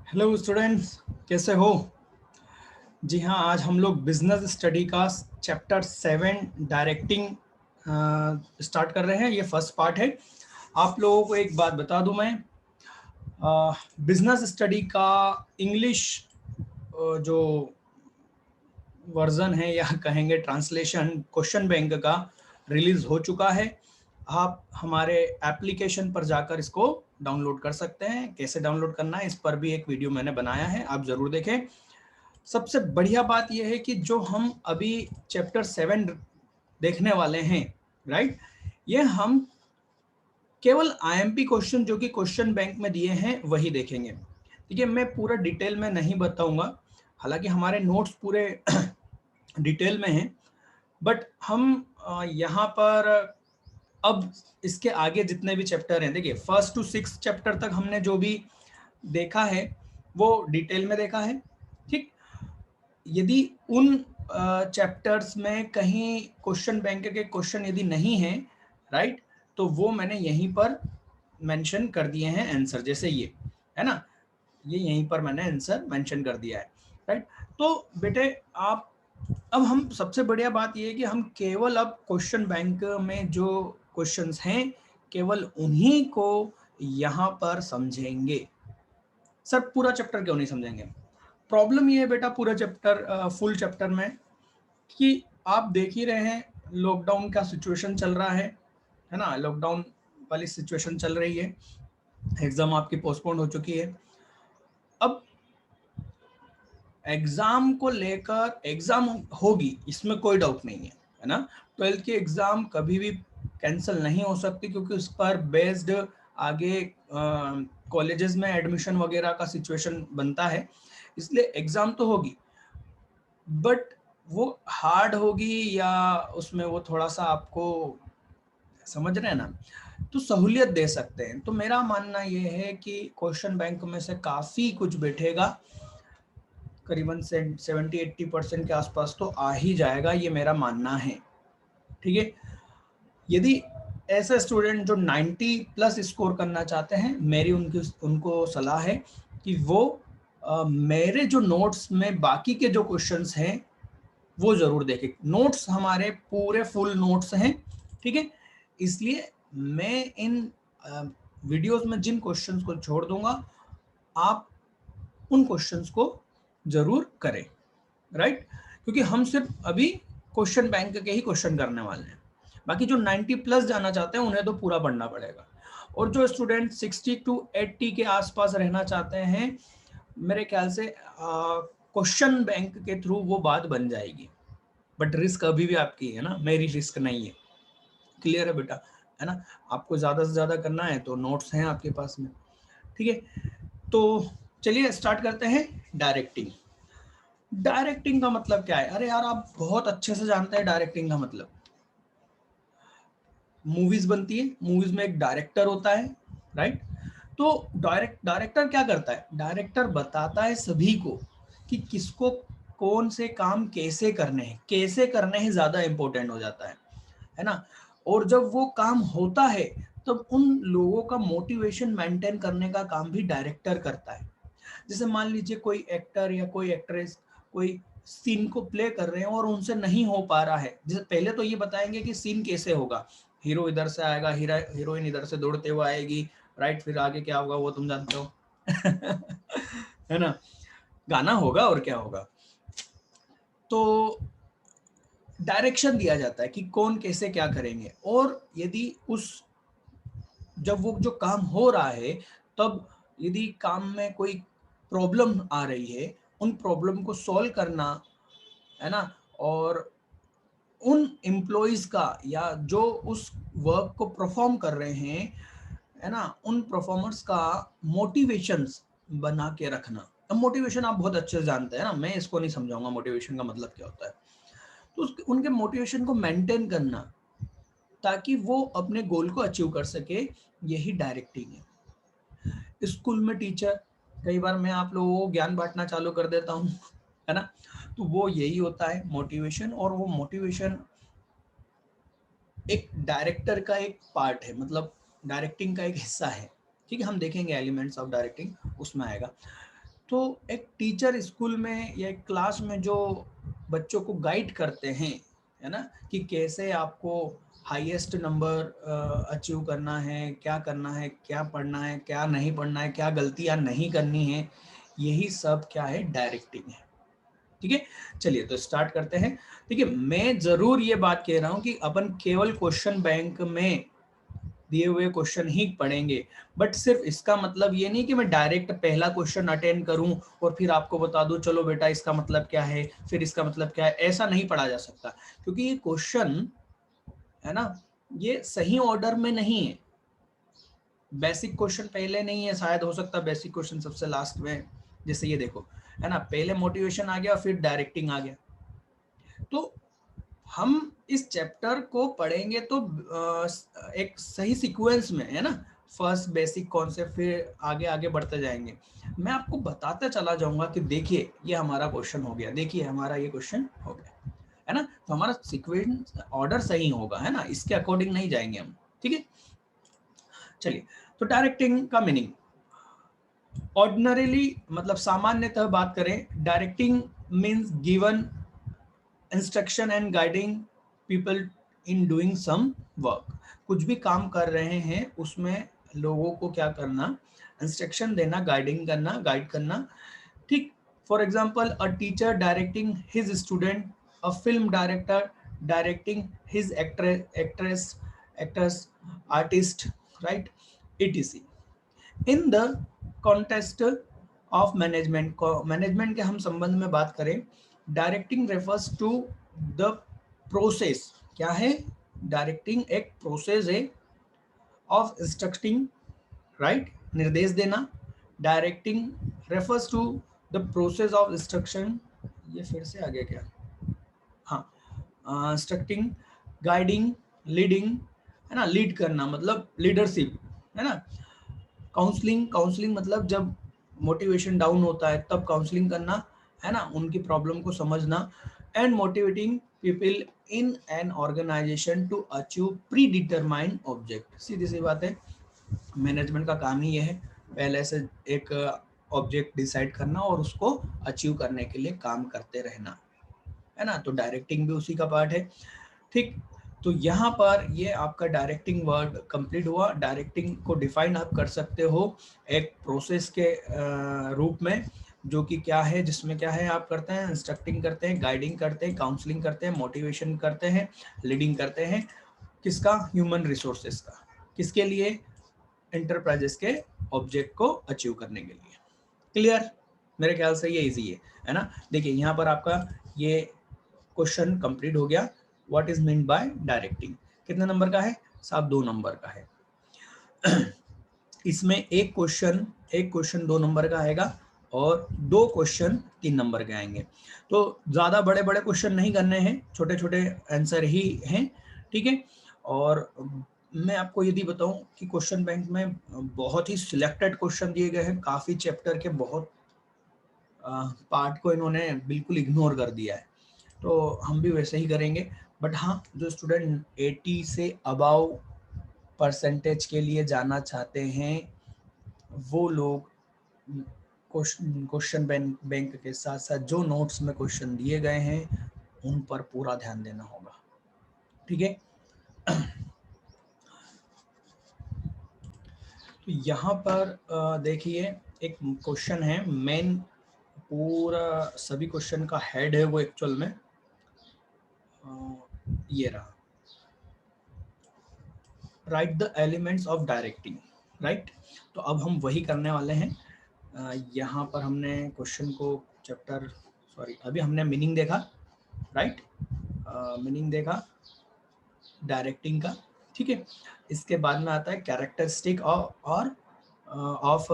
Hello students, कैसे हो? जी हाँ, आज हम लोग बिजनेस स्टडी का चैप्टर 7 डायरेक्टिंग स्टार्ट कर रहे हैं। ये फर्स्ट पार्ट है। आप लोगों को एक बात बता दूं मैं, बिजनेस स्टडी का इंग्लिश जो वर्जन है या कहेंगे ट्रांसलेशन क्वेश्चन बैंक का रिलीज हो चुका है। आप हमारे एप्लीकेशन पर जाकर इसको डाउनलोड कर सकते हैं। कैसे डाउनलोड करना है इस पर भी एक वीडियो मैंने बनाया है, आप जरूर देखें। सबसे बढ़िया बात यह है कि जो हम अभी चैप्टर 7 देखने वाले हैं, राइट, ये हम केवल आईएमपी क्वेश्चन जो कि क्वेश्चन बैंक में दिए हैं वही देखेंगे। ठीक है, मैं पूरा डिटेल में नहीं बताऊंगा, हालांकि हमारे नोट्स पूरे डिटेल में हैं, बट हम यहाँ पर अब इसके आगे जितने भी चैप्टर हैं, देखिए 1 to 6 चैप्टर तक हमने जो भी देखा है वो डिटेल में देखा है। ठीक, यदि उन चैप्टर्स में कहीं क्वेश्चन बैंक के क्वेश्चन यदि नहीं है, राइट, तो वो मैंने यहीं पर मेंशन कर दिए हैं आंसर, जैसे ये है ना, ये यहीं पर मैंने आंसर मेंशन कर दिया है, राइट। तो बेटे आप, अब हम सबसे बढ़िया बात ये है कि हम केवल अब क्वेश्चन बैंक में जो क्वेश्चंस हैं केवल उन्हीं को यहाँ पर समझेंगे। सर पूरा चैप्टर क्यों नहीं समझेंगे? प्रॉब्लम ये है बेटा, पूरा चैप्टर फुल चैप्टर में कि आप देख ही रहे हैं लॉकडाउन का सिचुएशन चल रहा है ना, लॉकडाउन वाली सिचुएशन चल रही है, एग्जाम आपकी पोस्टपोन हो चुकी है। अब एग्जाम को लेकर, एग्जाम होगी इसमें कोई डाउट नहीं है ना, 12th की एग्जाम कभी भी कैंसिल नहीं हो सकती क्योंकि उस पर बेस्ड आगे कॉलेजेस में एडमिशन वगैरह का सिचुएशन बनता है, इसलिए एग्जाम तो होगी, बट वो हार्ड होगी या उसमें वो थोड़ा सा आपको, समझ रहे हैं ना, तो सहूलियत दे सकते हैं। तो मेरा मानना ये है कि क्वेश्चन बैंक में से काफ़ी कुछ बैठेगा, करीबन 70-80% के आसपास तो आ ही जाएगा, ये मेरा मानना है। ठीक है, यदि ऐसे स्टूडेंट जो 90 प्लस स्कोर करना चाहते हैं, मेरी उनको सलाह है कि वो मेरे जो नोट्स में बाकी के जो क्वेश्चंस हैं वो जरूर देखें। नोट्स हमारे पूरे फुल नोट्स हैं, ठीक है, इसलिए मैं इन वीडियोस में जिन क्वेश्चंस को छोड़ दूंगा आप उन क्वेश्चंस को जरूर करें, राइट, क्योंकि हम सिर्फ अभी क्वेश्चन बैंक के ही क्वेश्चन करने वाले हैं। बाकी जो 90 प्लस जाना चाहते हैं उन्हें तो पूरा पढ़ना पड़ेगा, और जो स्टूडेंट 60 to 80 के आसपास रहना चाहते हैं, मेरे ख्याल से क्वेश्चन बैंक के थ्रू वो बात बन जाएगी, बट रिस्क अभी भी आपकी है ना, मेरी रिस्क नहीं है। क्लियर है बेटा, है ना? आपको ज्यादा से ज्यादा करना है तो नोट्स हैं आपके पास में, ठीक है। तो चलिए स्टार्ट करते हैं। डायरेक्टिंग, डायरेक्टिंग का मतलब क्या है? अरे यार आप बहुत अच्छे से जानते हैं डायरेक्टिंग का मतलब। मूवीज बनती है, मूवीज में एक डायरेक्टर होता है, राइट। तो डायरेक्टर क्या करता है? डायरेक्टर बताता है सभी को कि किसको कौन से काम कैसे करने हैं ज्यादा इंपॉर्टेंट हो जाता है ना। और जब वो काम होता है तब उन लोगों का मोटिवेशन मेंटेन करने का काम भी डायरेक्टर करता है। जैसे मान लीजिए कोई एक्टर या कोई एक्ट्रेस कोई सीन को प्ले कर रहे हैं और उनसे नहीं हो पा रहा है, जैसे पहले तो ये बताएंगे कि सीन कैसे होगा, हीरो इधर से आएगा, हीरोइन इधर से दौड़ते हुए आएगी, राइट, फिर आगे क्या होगा वो तुम जानते हो है ना, गाना होगा और क्या होगा। तो डायरेक्शन दिया जाता है कि कौन कैसे क्या करेंगे, और यदि उस जब वो जो काम हो रहा है तब यदि काम में कोई प्रॉब्लम आ रही है, उन प्रॉब्लम को सॉल्व करना, है ना, और उन एम्प्लॉयज का या जो उस वर्क को परफॉर्म कर रहे हैं, है ना, उन परफॉर्मर्स का मोटिवेशंस बना के रखना। अब मोटिवेशन आप बहुत अच्छे से जानते हैं ना, मैं इसको नहीं समझाऊंगा मोटिवेशन का मतलब क्या होता है। तो उनके मोटिवेशन को मेंटेन करना ताकि वो अपने गोल को अचीव कर सके, यही डायरेक्टिंग है। स्कूल में टीचर, कई बार मैं आप लोगों को ज्ञान बांटना चालू कर देता हूँ है ना, तो वो यही होता है मोटिवेशन, और वो मोटिवेशन एक डायरेक्टर का एक पार्ट है, मतलब डायरेक्टिंग का एक हिस्सा है। ठीक है, हम देखेंगे एलिमेंट्स ऑफ डायरेक्टिंग उसमें आएगा। तो एक टीचर स्कूल में या एक क्लास में जो बच्चों को गाइड करते हैं, है ना, कि कैसे आपको हाईएस्ट नंबर अचीव करना है, क्या करना है, क्या पढ़ना है, क्या नहीं पढ़ना है, क्या गलतियां नहीं करनी है, यही सब क्या है, डायरेक्टिंग है। ठीक है, चलिए तो स्टार्ट करते हैं। ठीक है, मैं जरूर ये बात कह रहा हूं कि अपन केवल क्वेश्चन बैंक में दिए हुए क्वेश्चन ही पढ़ेंगे, बट सिर्फ इसका मतलब ये नहीं कि मैं डायरेक्ट पहला क्वेश्चन अटेंड करूं और फिर आपको बता दूं चलो बेटा इसका मतलब क्या है, फिर इसका मतलब क्या है। ऐसा नहीं पढ़ा जा सकता, क्योंकि ये क्वेश्चन है ना, ये सही ऑर्डर में नहीं है। बेसिक क्वेश्चन पहले नहीं है, शायद हो सकता है बेसिक क्वेश्चन सबसे लास्ट में। जैसे ये देखो, है ना, पहले मोटिवेशन आ गया, फिर डायरेक्टिंग आ गया। तो हम इस चैप्टर को पढ़ेंगे तो एक सही सीक्वेंस में, है ना, फर्स्ट बेसिक कॉन्सेप्ट, फिर आगे आगे बढ़ते जाएंगे। मैं आपको बताता चला जाऊंगा कि देखिए ये हमारा क्वेश्चन हो गया, देखिए हमारा ये क्वेश्चन हो गया, है ना। तो हमारा सीक्वेंस ऑर्डर सही होगा, है ना, इसके अकॉर्डिंग नहीं जाएंगे हम। ठीक है, चलिए तो डायरेक्टिंग का मीनिंग ऑर्डिनरीली, मतलब सामान्यतः बात करें, directing means given instruction and guiding people in doing some work. कुछ भी काम कर रहे हैं उसमें लोगों को क्या करना, इंस्ट्रक्शन देना, गाइडिंग करना, गाइड करना। ठीक, for example a teacher directing his student, a film director directing his actress artist, right, etc। In the contest of management, management के हम संबंध में बात करें, directing refers to the process. क्या है, डायरेक्टिंग एक प्रोसेस है ऑफ इंस्ट्रक्टिंग, राइट, निर्देश देना। Directing refers to the process of instruction, ये फिर से आ गया क्या, हाँ, इंस्ट्रक्टिंग, गाइडिंग, लीडिंग, है ना, लीड करना मतलब लीडरशिप, है ना। काउंसलिंग, काउंसलिंग मतलब जब मोटिवेशन डाउन होता है तब काउंसलिंग करना, है ना, उनकी प्रॉब्लम को समझना। And motivating people in an organisation to achieve predetermined object. सीधी सी बात है, मैनेजमेंट का काम ही यह है, पहले से एक ऑब्जेक्ट डिसाइड करना और उसको अचीव करने के लिए काम करते रहना, है ना। तो डायरेक्टिंग भी उसी का पार्ट है। ठीक, तो यहाँ पर ये आपका डायरेक्टिंग वर्ड कंप्लीट हुआ। डायरेक्टिंग को डिफाइन आप कर सकते हो एक प्रोसेस के रूप में, जो कि क्या है, जिसमें क्या है, आप करते हैं इंस्ट्रक्टिंग करते हैं, गाइडिंग करते हैं, काउंसलिंग करते हैं, मोटिवेशन करते हैं, लीडिंग करते हैं। किसका, ह्यूमन रिसोर्सेज का, किसके लिए, एंटरप्राइजेस के ऑब्जेक्ट को अचीव करने के लिए। क्लियर, मेरे ख्याल से ये इजी है ना। देखिए यहाँ पर आपका ये क्वेश्चन कंप्लीट हो गया। What is mean by directing, कितने नंबर का है साहब, 2 नंबर का है। इसमें एक क्वेश्चन 2 नंबर का आएगा और 2 क्वेश्चन 3 नंबर के आएंगे। तो ज्यादा बड़े बड़े क्वेश्चन नहीं करने हैं, छोटे छोटे आंसर ही हैं। ठीक है, और मैं आपको यदि बताऊं कि क्वेश्चन बैंक में बहुत ही सिलेक्टेड क्वेश्चन दिए गए हैं, काफी चैप्टर के बहुत पार्ट को इन्होंने बिल्कुल इग्नोर कर दिया है, तो हम भी वैसे ही करेंगे। बट हाँ, जो स्टूडेंट 80 से अबाव परसेंटेज के लिए जाना चाहते हैं, वो लोग क्वेश्चन बैंक के साथ साथ जो नोट्स में क्वेश्चन दिए गए हैं उन पर पूरा ध्यान देना होगा। ठीक है, तो यहाँ पर देखिए एक क्वेश्चन है, मेन पूरा सभी क्वेश्चन का हेड है वो एक्चुअल में ये रहा, right the elements of directing, right. तो अब हम वही करने वाले हैं। यहाँ पर हमने क्वेश्चन को चैप्टर, सॉरी, अभी हमने मीनिंग देखा, राइट, मीनिंग देखा डायरेक्टिंग का। ठीक है, इसके बाद में आता है कैरेक्टरिस्टिक और ऑफ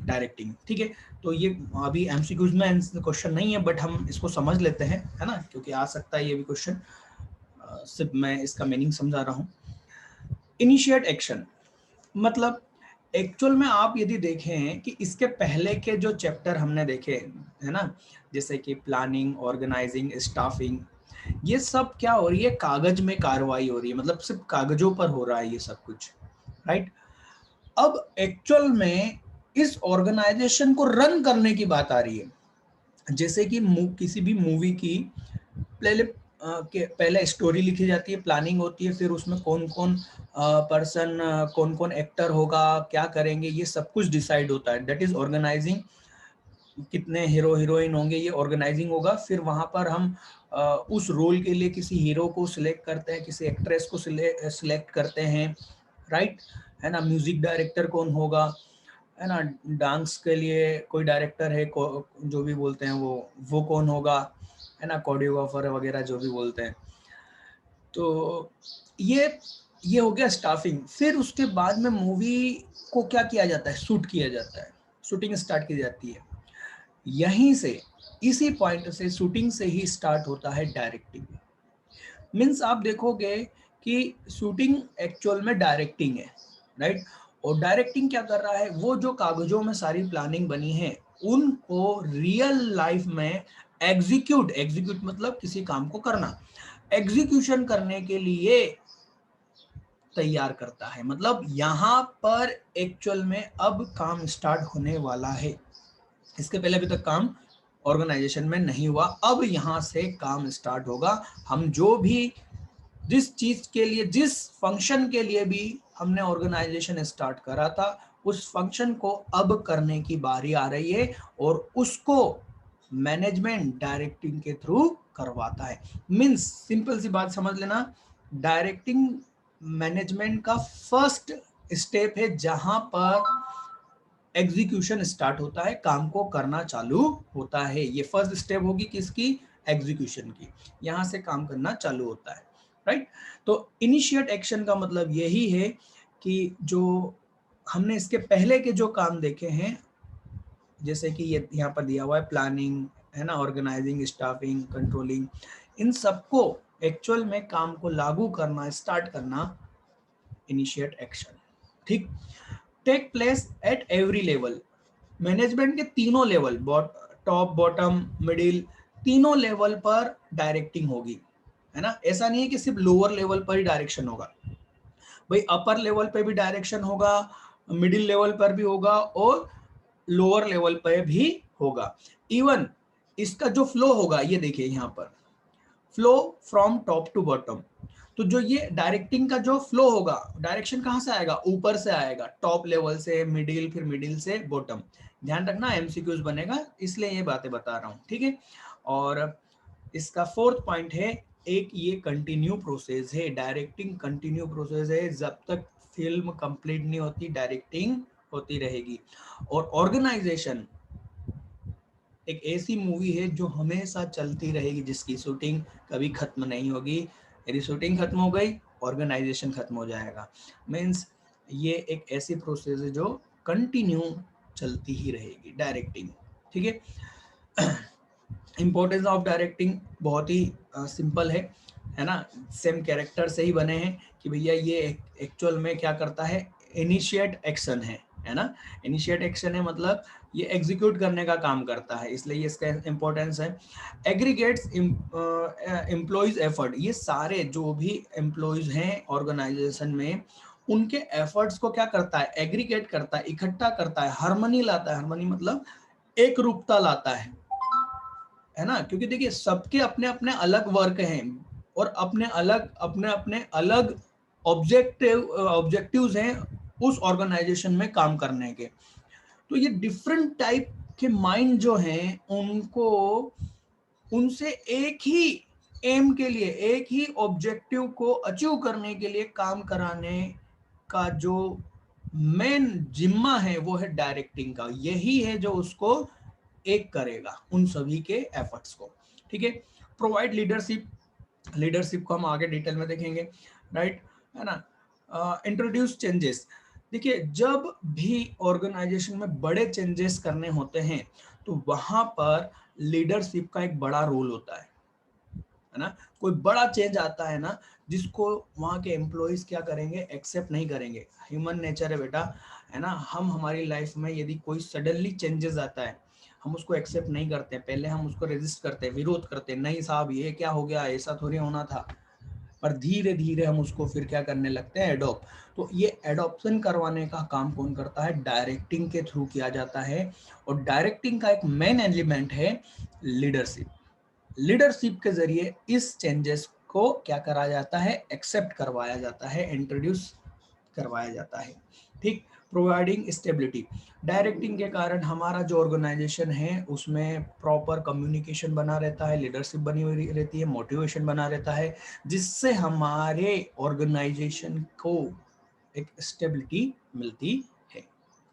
डायरेक्टिंग। ठीक है, तो ये अभी एमसीक्यूज में क्वेश्चन नहीं है, बट हम इसको समझ लेते हैं, है ना, क्योंकि आ सकता है ये भी क्वेश्चन। सिर्फ मैं इसका मीनिंग समझा रहा हूँ। इनिशिएट एक्शन मतलब एक्चुअल में आप यदि देखें कि इसके पहले के जो चैप्टर हमने देखे, है ना, जैसे कि प्लानिंग, ऑर्गेनाइजिंग, स्टाफिंग, ये सब क्या हो रही है, कागज में कार्रवाई हो रही है, मतलब सिर्फ कागजों पर हो रहा है ये सब कुछ, राइट। अब एक्चुअल में इस ऑर्गेनाइजेशन को रन करने की बात आ रही है। जैसे कि किसी भी मूवी की पहले स्टोरी लिखी जाती है, प्लानिंग होती है, फिर उसमें कौन कौन पर्सन, कौन कौन एक्टर होगा, क्या करेंगे, ये सब कुछ डिसाइड होता है। That is organising. कितने हीरो हीरोइन होंगे, ये ऑर्गेनाइजिंग होगा। फिर वहां पर हम उस रोल के लिए किसी हीरो को सिलेक्ट करते हैं, किसी एक्ट्रेस को सिलेक्ट करते हैं, राइट, है ना। म्यूजिक डायरेक्टर कौन होगा, है ना। डांस के लिए कोई डायरेक्टर है, जो भी बोलते हैं वो कौन होगा, है ना, कोरियोग्राफर वगैरह जो भी बोलते हैं। तो ये हो गया स्टाफिंग। फिर उसके बाद में मूवी को क्या किया जाता है, शूट किया जाता है, शूटिंग स्टार्ट की जाती है। यहीं से, इसी पॉइंट से, शूटिंग से ही स्टार्ट होता है डायरेक्टिंग। मीन्स आप देखोगे कि शूटिंग एक्चुअल में डायरेक्टिंग है, राइट। और डायरेक्टिंग क्या कर रहा है, वो जो कागजों में सारी प्लानिंग बनी है उनको रियल लाइफ में एग्जीक्यूट मतलब किसी काम को करना, एग्जीक्यूशन करने के लिए तैयार करता है। मतलब यहाँ पर एक्चुअल में अब काम स्टार्ट होने वाला है। इसके पहले अभी तक काम ऑर्गेनाइजेशन में नहीं हुआ, अब यहाँ से काम स्टार्ट होगा। हम जो भी, जिस चीज के लिए, जिस फंक्शन के लिए भी हमने ऑर्गेनाइजेशन स्टार्ट करा था, उस फंक्शन को अब करने की बारी आ रही है, और उसको मैनेजमेंट डायरेक्टिंग के थ्रू करवाता है। मीन्स सिंपल सी बात समझ लेना, डायरेक्टिंग मैनेजमेंट का फर्स्ट स्टेप है, जहां पर एग्जीक्यूशन स्टार्ट होता है, काम को करना चालू होता है। ये फर्स्ट स्टेप होगी किसकी, एग्जीक्यूशन की, यहां से काम करना चालू होता है, राइट। तो इनिशिएट एक्शन का मतलब यही है कि जो हमने इसके पहले के जो काम देखे हैं, जैसे कि ये यहाँ पर दिया हुआ है, प्लानिंग, है ना, ऑर्गेनाइजिंग, स्टाफिंग, कंट्रोलिंग, इन सबको एक्चुअल में काम को लागू करना, स्टार्ट करना, इनिशिएट एक्शन, ठीक। Take place at every level. Management के तीनों लेवल, टॉप, बॉटम, मिडिल, तीनों लेवल पर डायरेक्टिंग होगी, है ना। ऐसा नहीं है कि सिर्फ लोअर लेवल पर ही डायरेक्शन होगा, भाई अपर लेवल पे भी डायरेक्शन होगा, मिडिल लेवल पर भी होगा, और लोअर लेवल पर भी होगा। इवन इसका जो फ्लो होगा, ये देखिए यहाँ पर, flow from top to bottom. तो जो ये डायरेक्टिंग का जो फ्लो होगा, डायरेक्शन कहाँ से आएगा, ऊपर से आएगा, टॉप लेवल से मिडिल, फिर मिडिल से बॉटम। ध्यान रखना, एमसीक्यूज बनेगा, इसलिए ये बातें बता रहा हूँ, ठीक है। और इसका फोर्थ पॉइंट है, एक ये कंटिन्यू प्रोसेस है, डायरेक्टिंग कंटिन्यू प्रोसेस है, जब तक फिल्म कंप्लीट नहीं होती डायरेक्टिंग होती रहेगी। और ऑर्गेनाइजेशन एक ऐसी मूवी है जो हमेशा चलती रहेगी, जिसकी शूटिंग कभी खत्म नहीं होगी। यदि शूटिंग खत्म हो गई, ऑर्गेनाइजेशन खत्म हो जाएगा। मीन्स ये एक ऐसी प्रोसेस है जो कंटिन्यू चलती ही रहेगी, डायरेक्टिंग, ठीक है। इंपॉर्टेंस ऑफ डायरेक्टिंग बहुत ही सिंपल है ना। सेम कैरेक्टर से ही बने हैं कि भैया ये एक्चुअल में क्या करता है, इनिशिएट एक्शन है ना। इनिशिएट एक्शन है मतलब ये एग्जीक्यूट करने का काम करता है, इसलिए इसका इंपॉर्टेंस है। एग्रीगेट्स एम्प्लॉइज एफर्ट, ये सारे जो भी एम्प्लॉइज हैं ऑर्गेनाइजेशन में, उनके एफर्ट्स को क्या करता है, एग्रीगेट करता है, इकट्ठा करता है, हार्मनी लाता है। हार्मनी मतलब एक रूपता लाता है ना। क्योंकि देखिए सबके अपने अपने अलग वर्क हैं, और अपने अपने अलग ऑब्जेक्टिव्स हैं उस ऑर्गेनाइजेशन में काम करने के। तो ये डिफरेंट टाइप के माइंड जो हैं, उनको उनसे एक ही एम के लिए, एक ही ऑब्जेक्टिव को अचीव करने के लिए काम कराने का जो मेन जिम्मा है, वो है डायरेक्टिंग का। यही है जो उसको एक करेगा, उन सभी के एफर्ट्स को, ठीक है। प्रोवाइड लीडरशिप, लीडरशिप को हम आगे डिटेल में देखेंगे, राइट, है ना। इंट्रोड्यूस चेंजेस, देखिए जब भी ऑर्गेनाइजेशन में बड़े चेंजेस करने होते हैं, तो वहां पर लीडरशिप का एक बड़ा रोल होता है ना। कोई बड़ा चेंज आता है ना, जिसको वहाँ के एम्प्लॉइज क्या करेंगे, एक्सेप्ट नहीं करेंगे। ह्यूमन नेचर है बेटा, है ना। हम हमारी लाइफ में यदि कोई सडनली चेंजेस आता है, हम उसको एक्सेप्ट नहीं करते, पहले हम उसको रेजिस्ट करते हैं, विरोध करते हैं, नहीं साहब ये क्या हो गया, ऐसा थोड़ी होना था, पर धीरे धीरे हम उसको फिर क्या करने लगते हैं, एडॉप्ट। तो ये एडॉप्शन करवाने का काम कौन करता है, डायरेक्टिंग के थ्रू किया जाता है। और डायरेक्टिंग का एक मेन एलिमेंट है लीडरशिप। लीडरशिप के जरिए इस चेंजेस को क्या करा जाता है, एक्सेप्ट करवाया जाता है, इंट्रोड्यूस करवाया जाता है। ठीक, प्रोवाइडिंग स्टेबिलिटी। डायरेक्टिंग के कारण हमारा जो ऑर्गेनाइजेशन है उसमें प्रॉपर कम्युनिकेशन बना रहता है, लीडरशिप बनी हुई रहती है, मोटिवेशन बना रहता है, जिससे हमारे ऑर्गेनाइजेशन को एक स्टेबिलिटी मिलती है।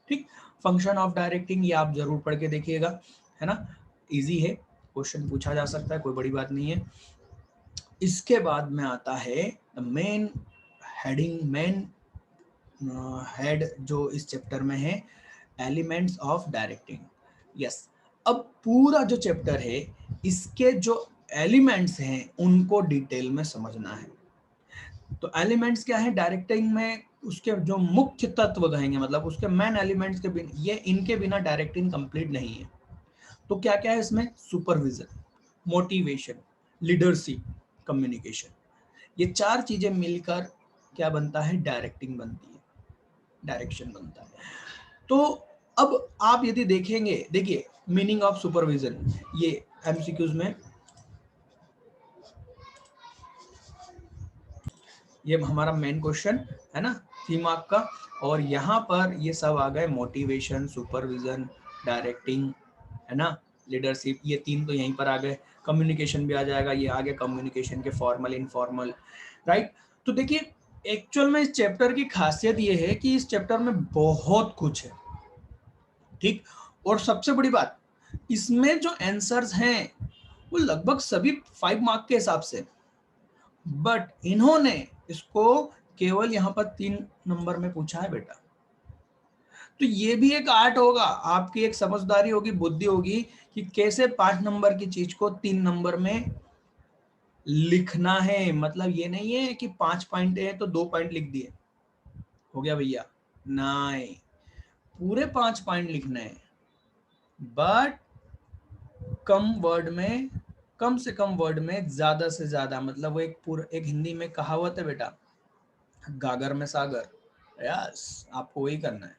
ठीक, फंक्शन ऑफ डायरेक्टिंग ये आप जरूर पढ़ के देखिएगा, है ना, इजी है, क्वेश्चन पूछा जा सकता है, कोई बड़ी बात नहीं है। इसके बाद में आता है मेन हेडिंग, मेन हेड जो इस चैप्टर में है, एलिमेंट्स ऑफ डायरेक्टिंग। यस, अब पूरा जो चैप्टर है इसके जो एलिमेंट्स हैं उनको डिटेल में समझना है। तो एलिमेंट्स क्या है डायरेक्टिंग में, उसके जो मुख्य तत्व कहेंगे, मतलब उसके मेन एलिमेंट्स के बिना, ये इनके बिना डायरेक्टिंग कंप्लीट नहीं है। तो क्या क्या है इसमें, सुपरविजन, मोटिवेशन, लीडरशिप, कम्युनिकेशन, ये चार चीजें मिलकर क्या बनता है, डायरेक्टिंग बनती है, डायरेक्शन बनता है। तो अब आप यदि देखेंगे, देखिए मीनिंग ऑफ सुपरविजन, ये एमसीक्यूज में ये हमारा मेन क्वेश्चन है ना, 3 मार्क का। और यहाँ पर ये सब आ गए, मोटिवेशन, सुपरविजन, डायरेक्टिंग, है ना, लीडरशिप, ये 3 तो यहीं पर आ गए। कम्युनिकेशन भी आ जाएगा, ये आ गया कम्युनिकेशन के फॉर्मल, इनफॉर्मल, राइट। तो देखिए एक्चुअल में इस चैप्टर की खासियत ये है कि इस चैप्टर में बहुत कुछ है, ठीक। और सबसे बड़ी बात, इसमें जो आंसर्स हैं वो लगभग सभी 5 मार्क के हिसाब से, बट इन्होंने इसको केवल यहाँ पर 3 नंबर में पूछा है बेटा। तो ये भी एक आर्ट होगा, आपकी एक समझदारी होगी, बुद्धि होगी कि कैसे 5 नंबर की चीज को 3 नंबर में लिखना है। मतलब ये नहीं है कि 5 पॉइंट है तो 2 पॉइंट लिख दिए, हो गया भैया, नहीं, पूरे 5 पॉइंट लिखने हैं, बट कम वर्ड में, कम से कम वर्ड में ज्यादा से ज्यादा। मतलब वो एक पूरा, एक हिंदी में कहावत है बेटा, गागर में सागर, यस, आपको वही करना है।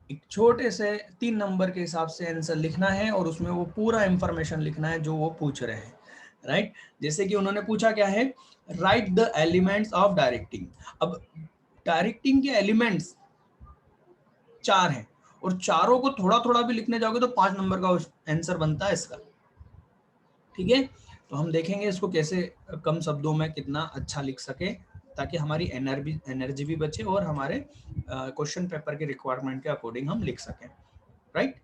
एक छोटे से 3 नंबर के हिसाब से आंसर लिखना है और उसमें वो पूरा इंफॉर्मेशन लिखना है जो वो पूछ रहे हैं, राइट। जैसे कि उन्होंने पूछा क्या है, right the elements of directing. अब डायरेक्टिंग के एलिमेंट्स 4 हैं और चारों को थोड़ा थोड़ा भी लिखने जाओगे तो 5 नंबर का आंसर बनता है इसका, ठीक है। तो हम देखेंगे इसको कैसे कम शब्दों में कितना अच्छा लिख सके, ताकि हमारी एनर्जी भी बचे और हमारे क्वेश्चन पेपर के रिक्वायरमेंट के अकॉर्डिंग हम लिख सकें, राइट।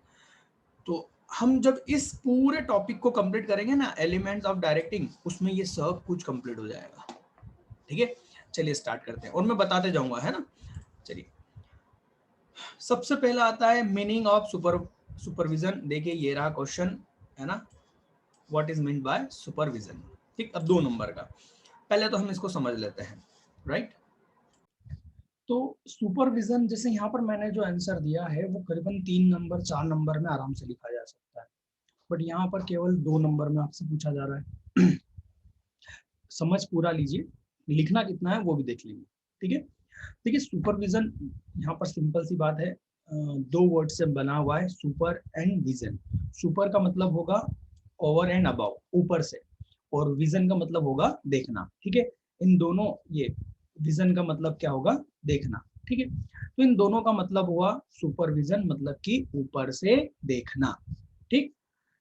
तो हम जब इस पूरे टॉपिक को कंप्लीट करेंगे ना, एलिमेंट्स ऑफ डायरेक्टिंग, उसमें ये सब कुछ कंप्लीट हो जाएगा, ठीक है। चलिए स्टार्ट करते हैं और मैं बताते जाऊंगा, है ना। चलिए, सबसे पहला आता है मीनिंग ऑफ सुपरविजन। देखिए ये रहा क्वेश्चन, है ना, what is mean by supervision. ठीक, अब 2 नंबर का, पहले तो हम इसको समझ लेते हैं, राइट। तो सुपरविजन, जैसे यहाँ पर मैंने जो आंसर दिया है वो करीबन 3 नंबर 4 नंबर में आराम से लिखा जा सकता है, बट यहाँ पर केवल 2 नंबर में आपसे पूछा जा रहा है। समझ पूरा लीजिए, लिखना कितना है वो भी देख लीजिए, ठीक है। देखिए सुपरविजन यहाँ पर सिंपल सी बात है, 2 वर्ड से बना हुआ है, सुपर एंड विजन। सुपर का मतलब होगा ओवर एंड अबाउ, ऊपर से, और विजन का मतलब होगा देखना, ठीक है। इन दोनों, ये विजन का मतलब क्या होगा, देखना, ठीक है। तो इन दोनों का मतलब हुआ सुपरविजन, मतलब कि ऊपर से देखना, ठीक,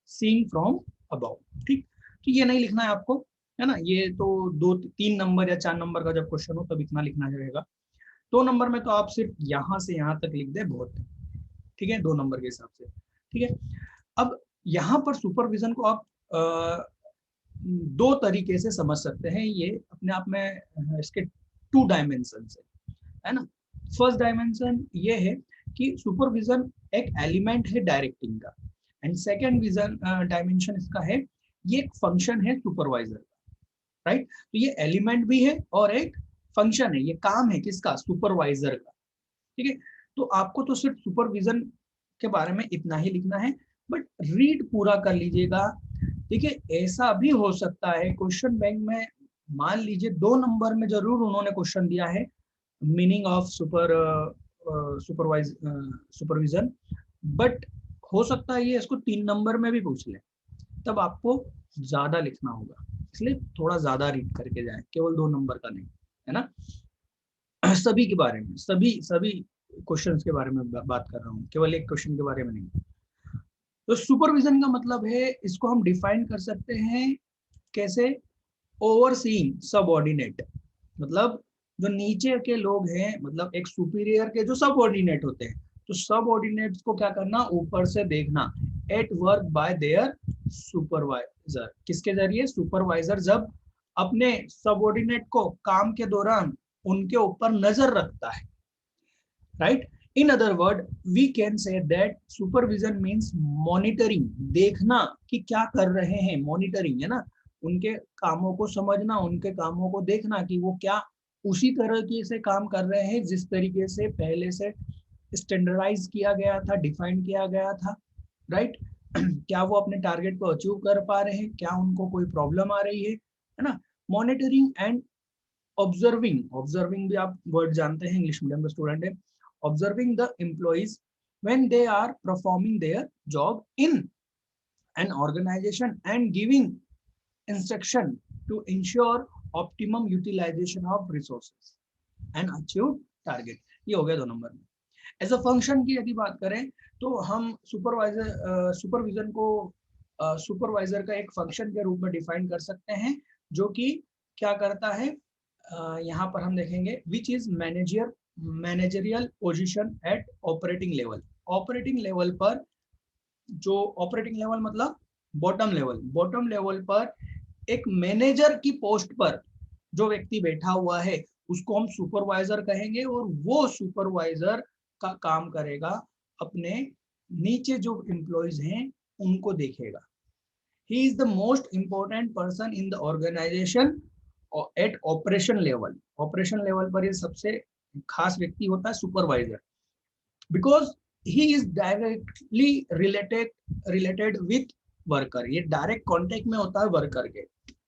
सीइंग फ्रॉम अबाउ, ठीक। तो ये नहीं लिखना है आपको, है ना, ये तो 2 3 नंबर या 4 नंबर का जब क्वेश्चन हो तब इतना लिखना रहेगा। 2 नंबर में तो आप सिर्फ यहाँ से यहाँ तक लिख दे, बहुत है, ठीक है, 2 नंबर के हिसाब से, ठीक है। अब यहाँ पर सुपरविजन को आप 2 तरीके से समझ सकते हैं, ये अपने आप में इसके 2 डायमेंशन है ना। फर्स्ट डायमेंशन ये है कि सुपरविजन एक एलिमेंट है डायरेक्टिंग का, एंड सेकेंड विजन डायमेंशन इसका है, ये एक फंक्शन है सुपरवाइजर का, राइट। तो ये एलिमेंट भी है और एक फंक्शन है, ये काम है किसका, सुपरवाइजर का, ठीक है। तो आपको तो सिर्फ सुपरविजन के बारे में इतना ही लिखना है, बट रीड पूरा कर लीजिएगा। देखिए ऐसा भी हो सकता है क्वेश्चन बैंक में मान लीजिए 2 नंबर में जरूर उन्होंने क्वेश्चन दिया है मीनिंग ऑफ सुपरविजन, बट हो सकता है ये इसको 3 नंबर में भी पूछ ले, तब आपको ज्यादा लिखना होगा, इसलिए थोड़ा ज्यादा रीड करके जाए, केवल 2 नंबर का नहीं, है ना। सभी के बारे में, सभी सभी क्वेश्चंस के बारे में बात कर रहा हूँ, केवल एक क्वेश्चन के बारे में नहीं। तो सुपरविजन का मतलब है, इसको हम डिफाइन कर सकते हैं कैसे, ओवरसीइंग सबऑर्डिनेट, मतलब जो नीचे के लोग हैं, मतलब एक सुपीरियर के जो सबऑर्डिनेट होते हैं, तो सबऑर्डिनेट्स को क्या करना, ऊपर से देखना, at work by there supervisor, किसके जरिए, सुपरवाइजर जब अपने सबऑर्डिनेट को काम के दौरान उनके ऊपर नजर रखता है, right. In other word we can say that supervision means monitoring, देखना कि क्या कर रहे हैं, मॉनिटरिंग है ना, उनके कामों को समझना, उनके कामों को देखना कि वो क्या उसी तरीके से काम कर रहे हैं जिस तरीके से पहले से स्टैंडर्डाइज किया गया था, डिफाइन किया गया था, राइट। क्या वो अपने टारगेट को अचीव कर पा रहे हैं, क्या उनको कोई प्रॉब्लम आ रही है ना। मॉनिटरिंग एंड ऑब्जर्विंग, ऑब्जर्विंग भी आप वर्ड जानते हैं, इंग्लिश मीडियम के स्टूडेंट है, observing the employees when they are performing their job in an organisation and giving instruction to ensure optimum utilisation of resources and achieve target. ये हो गया 2 number में। एज अ फंक्शन की यदि बात करें तो हम सुपरविजन को सुपरवाइजर का एक फंक्शन के रूप में डिफाइन कर सकते हैं, जो कि क्या करता है, यहाँ पर हम देखेंगे which is managerial position at operating level. Operating level पर, जो ऑपरेटिंग लेवल मतलब बॉटम लेवल पर एक मैनेजर की पोस्ट पर जो व्यक्ति बैठा हुआ है उसको हम सुपरवाइजर कहेंगे, और वो सुपरवाइजर का काम करेगा अपने नीचे जो एम्प्लॉइज हैं उनको देखेगा। He is the most important person in the organisation at operation level. Operation level पर ये सबसे खास व्यक्ति होता है supervisor, because he is directly related with worker, ये डायरेक्ट कॉन्टेक्ट में होता है वर्कर के,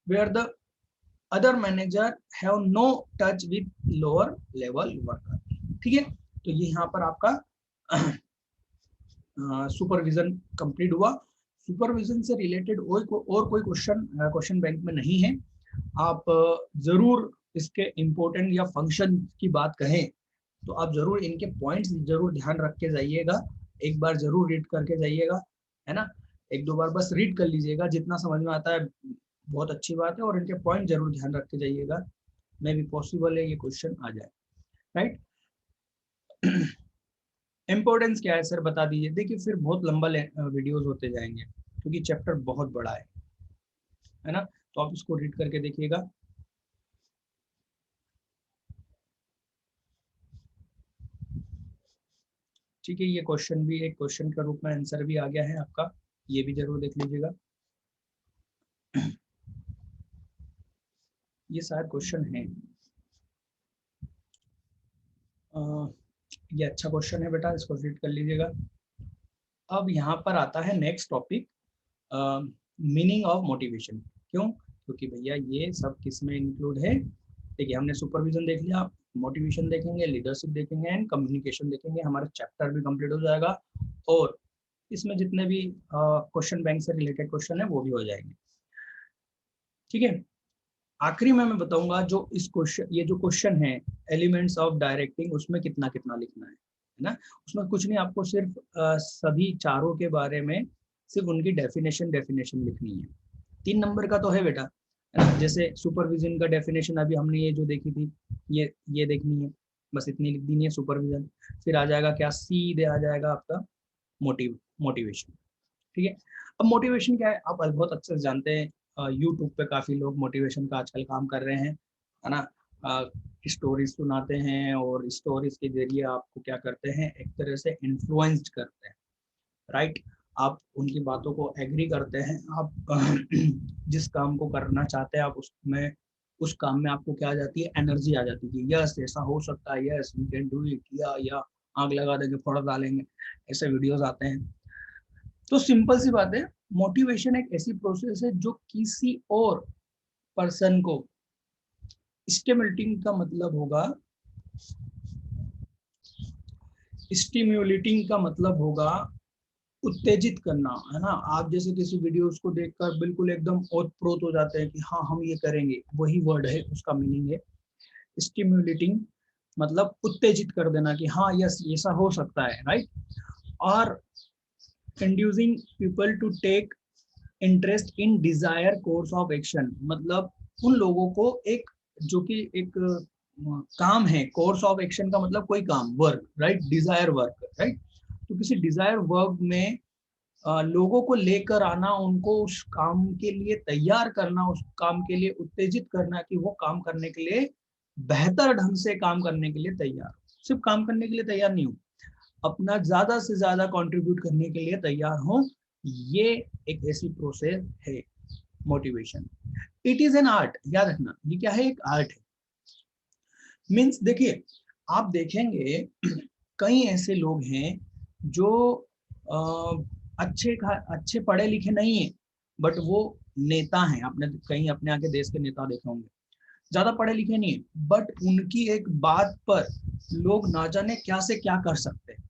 where the other manager have no touch with lower level worker. ठीक है, तो ये यहाँ पर आपका सुपरविजन कंप्लीट हुआ। सुपरविजन से रिलेटेड और कोई क्वेश्चन बैंक में नहीं है। आप जरूर इसके इम्पोर्टेंट या फंक्शन की बात कहें तो आप जरूर इनके पॉइंट्स जरूर ध्यान रख के जाइएगा, एक बार जरूर रीड करके जाइएगा, है ना। 1-2 बार बस रीड कर लीजिएगा, जितना समझ में आता है बहुत अच्छी बात है, और इनके पॉइंट जरूर ध्यान रख के जाइएगा, मे भी पॉसिबल है ये क्वेश्चन आ जाए, राइट। इम्पोर्टेंस क्या है सर बता दीजिए। देखिए फिर बहुत लंबा वीडियोस होते जाएंगे क्योंकि चैप्टर बहुत बड़ा है ना, तो आप इसको रीड करके देखिएगा। ठीक है, ये क्वेश्चन भी एक क्वेश्चन के रूप में आंसर भी आ गया है आपका, ये भी जरूर देख लीजिएगा। ये सारे क्वेश्चन हैं, ये अच्छा क्वेश्चन है बेटा, इसको रीड कर लीजिएगा। अब यहाँ पर आता है next topic, meaning of motivation. क्यों? क्योंकि भैया ये सब किस में इंक्लूड है। देखिए हमने सुपरविजन देख लिया, मोटिवेशन देखेंगे, लीडरशिप देखेंगे एंड कम्युनिकेशन देखेंगे, हमारा चैप्टर भी कंप्लीट हो जाएगा, और इसमें जितने भी क्वेश्चन बैंक से रिलेटेड क्वेश्चन है वो भी हो जाएंगे। ठीक है, आखिरी में मैं बताऊंगा जो इस क्वेश्चन, ये जो क्वेश्चन है एलिमेंट्स ऑफ डायरेक्टिंग, उसमें कितना कितना लिखना है ना। उसमें कुछ नहीं, आपको सिर्फ सभी चारों के बारे में सिर्फ उनकी डेफिनेशन लिखनी है। 3 नंबर का तो है बेटा, है ना। जैसे सुपरविजन का डेफिनेशन अभी हमने ये जो देखी थी, ये देखनी है, बस इतनी लिख देनी है सुपरविजन। फिर आ जाएगा क्या, सीधे आ जाएगा आपका मोटिवेशन। ठीक है, अब मोटिवेशन क्या है आप बहुत अच्छे से जानते हैं, यूट्यूब पे काफी लोग मोटिवेशन का आजकल काम कर रहे हैं, है ना। स्टोरीज सुनाते हैं और स्टोरीज के जरिए आपको क्या करते हैं, एक तरह से इन्फ्लुएंस्ड करते हैं, राइट। आप उनकी बातों को एग्री करते हैं, आप जिस काम को करना चाहते हैं आप उसमें, उस काम में आपको क्या आ जाती है, एनर्जी आ जाती है, यस ऐसा हो सकता है, yes we can do it, या आग लगा देंगे, फोड़ डालेंगे, ऐसे वीडियोस आते हैं। तो सिंपल सी बात है, मोटिवेशन एक ऐसी प्रोसेस है जो किसी और पर्सन को स्टिमुलेटिंग का मतलब होगा, स्टिम्युलेटिंग का मतलब होगा उत्तेजित करना, है ना। आप जैसे किसी वीडियोस को देखकर बिल्कुल एकदम ओतप्रोत हो जाते हैं कि हाँ हम ये करेंगे, वही वर्ड है, उसका मीनिंग है स्टिम्युलेटिंग, मतलब उत्तेजित कर देना कि हाँ यस ऐसा हो सकता है, राइट। और inducing people to take interest in desire course of action, मतलब उन लोगों को एक जो कि एक काम है, कोर्स ऑफ एक्शन का मतलब कोई काम, work, right, desire work, right. तो किसी डिजायर वर्क में लोगों को लेकर आना, उनको उस काम के लिए तैयार करना, उस काम के लिए उत्तेजित करना कि वो काम करने के लिए बेहतर ढंग से काम करने के लिए तैयार, सिर्फ काम करने के लिए तैयार नहीं हो, अपना ज्यादा से ज्यादा कंट्रीब्यूट करने के लिए तैयार हो। ये एक ऐसी प्रोसेस है motivation. It is an art, याद रखना ये क्या है, एक आर्ट है। मीन्स देखिए, आप देखेंगे कई ऐसे लोग हैं जो अच्छे पढ़े लिखे नहीं है, बट वो नेता हैं, आपने कहीं अपने आगे देश के नेता देखे होंगे, ज्यादा पढ़े लिखे नहीं है, बट उनकी एक बात पर लोग ना जाने क्या से क्या कर सकते हैं।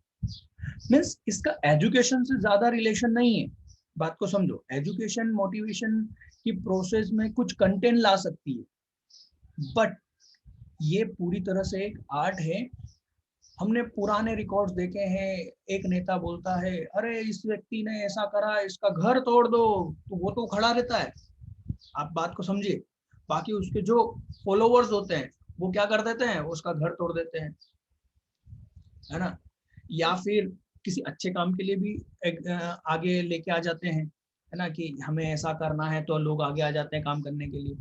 मीन्स इसका एजुकेशन से ज्यादा रिलेशन नहीं है, बात को समझो। एजुकेशन मोटिवेशन की प्रोसेस में कुछ कंटेंट ला सकती है, बट ये पूरी तरह से एक आर्ट है। हमने पुराने रिकॉर्ड्स देखे हैं, एक नेता बोलता है अरे इस व्यक्ति ने ऐसा करा, इसका घर तोड़ दो, तो वो तो खड़ा रहता है, आप बात को समझिए। बाकी उसके जो फॉलोवर्स होते हैं वो क्या कर देते हैं, उसका घर तोड़ देते हैं, है ना। या फिर किसी अच्छे काम के लिए भी आगे लेके आ जाते हैं, है ना, कि हमें ऐसा करना है, तो लोग आगे आ जाते हैं काम करने के लिए।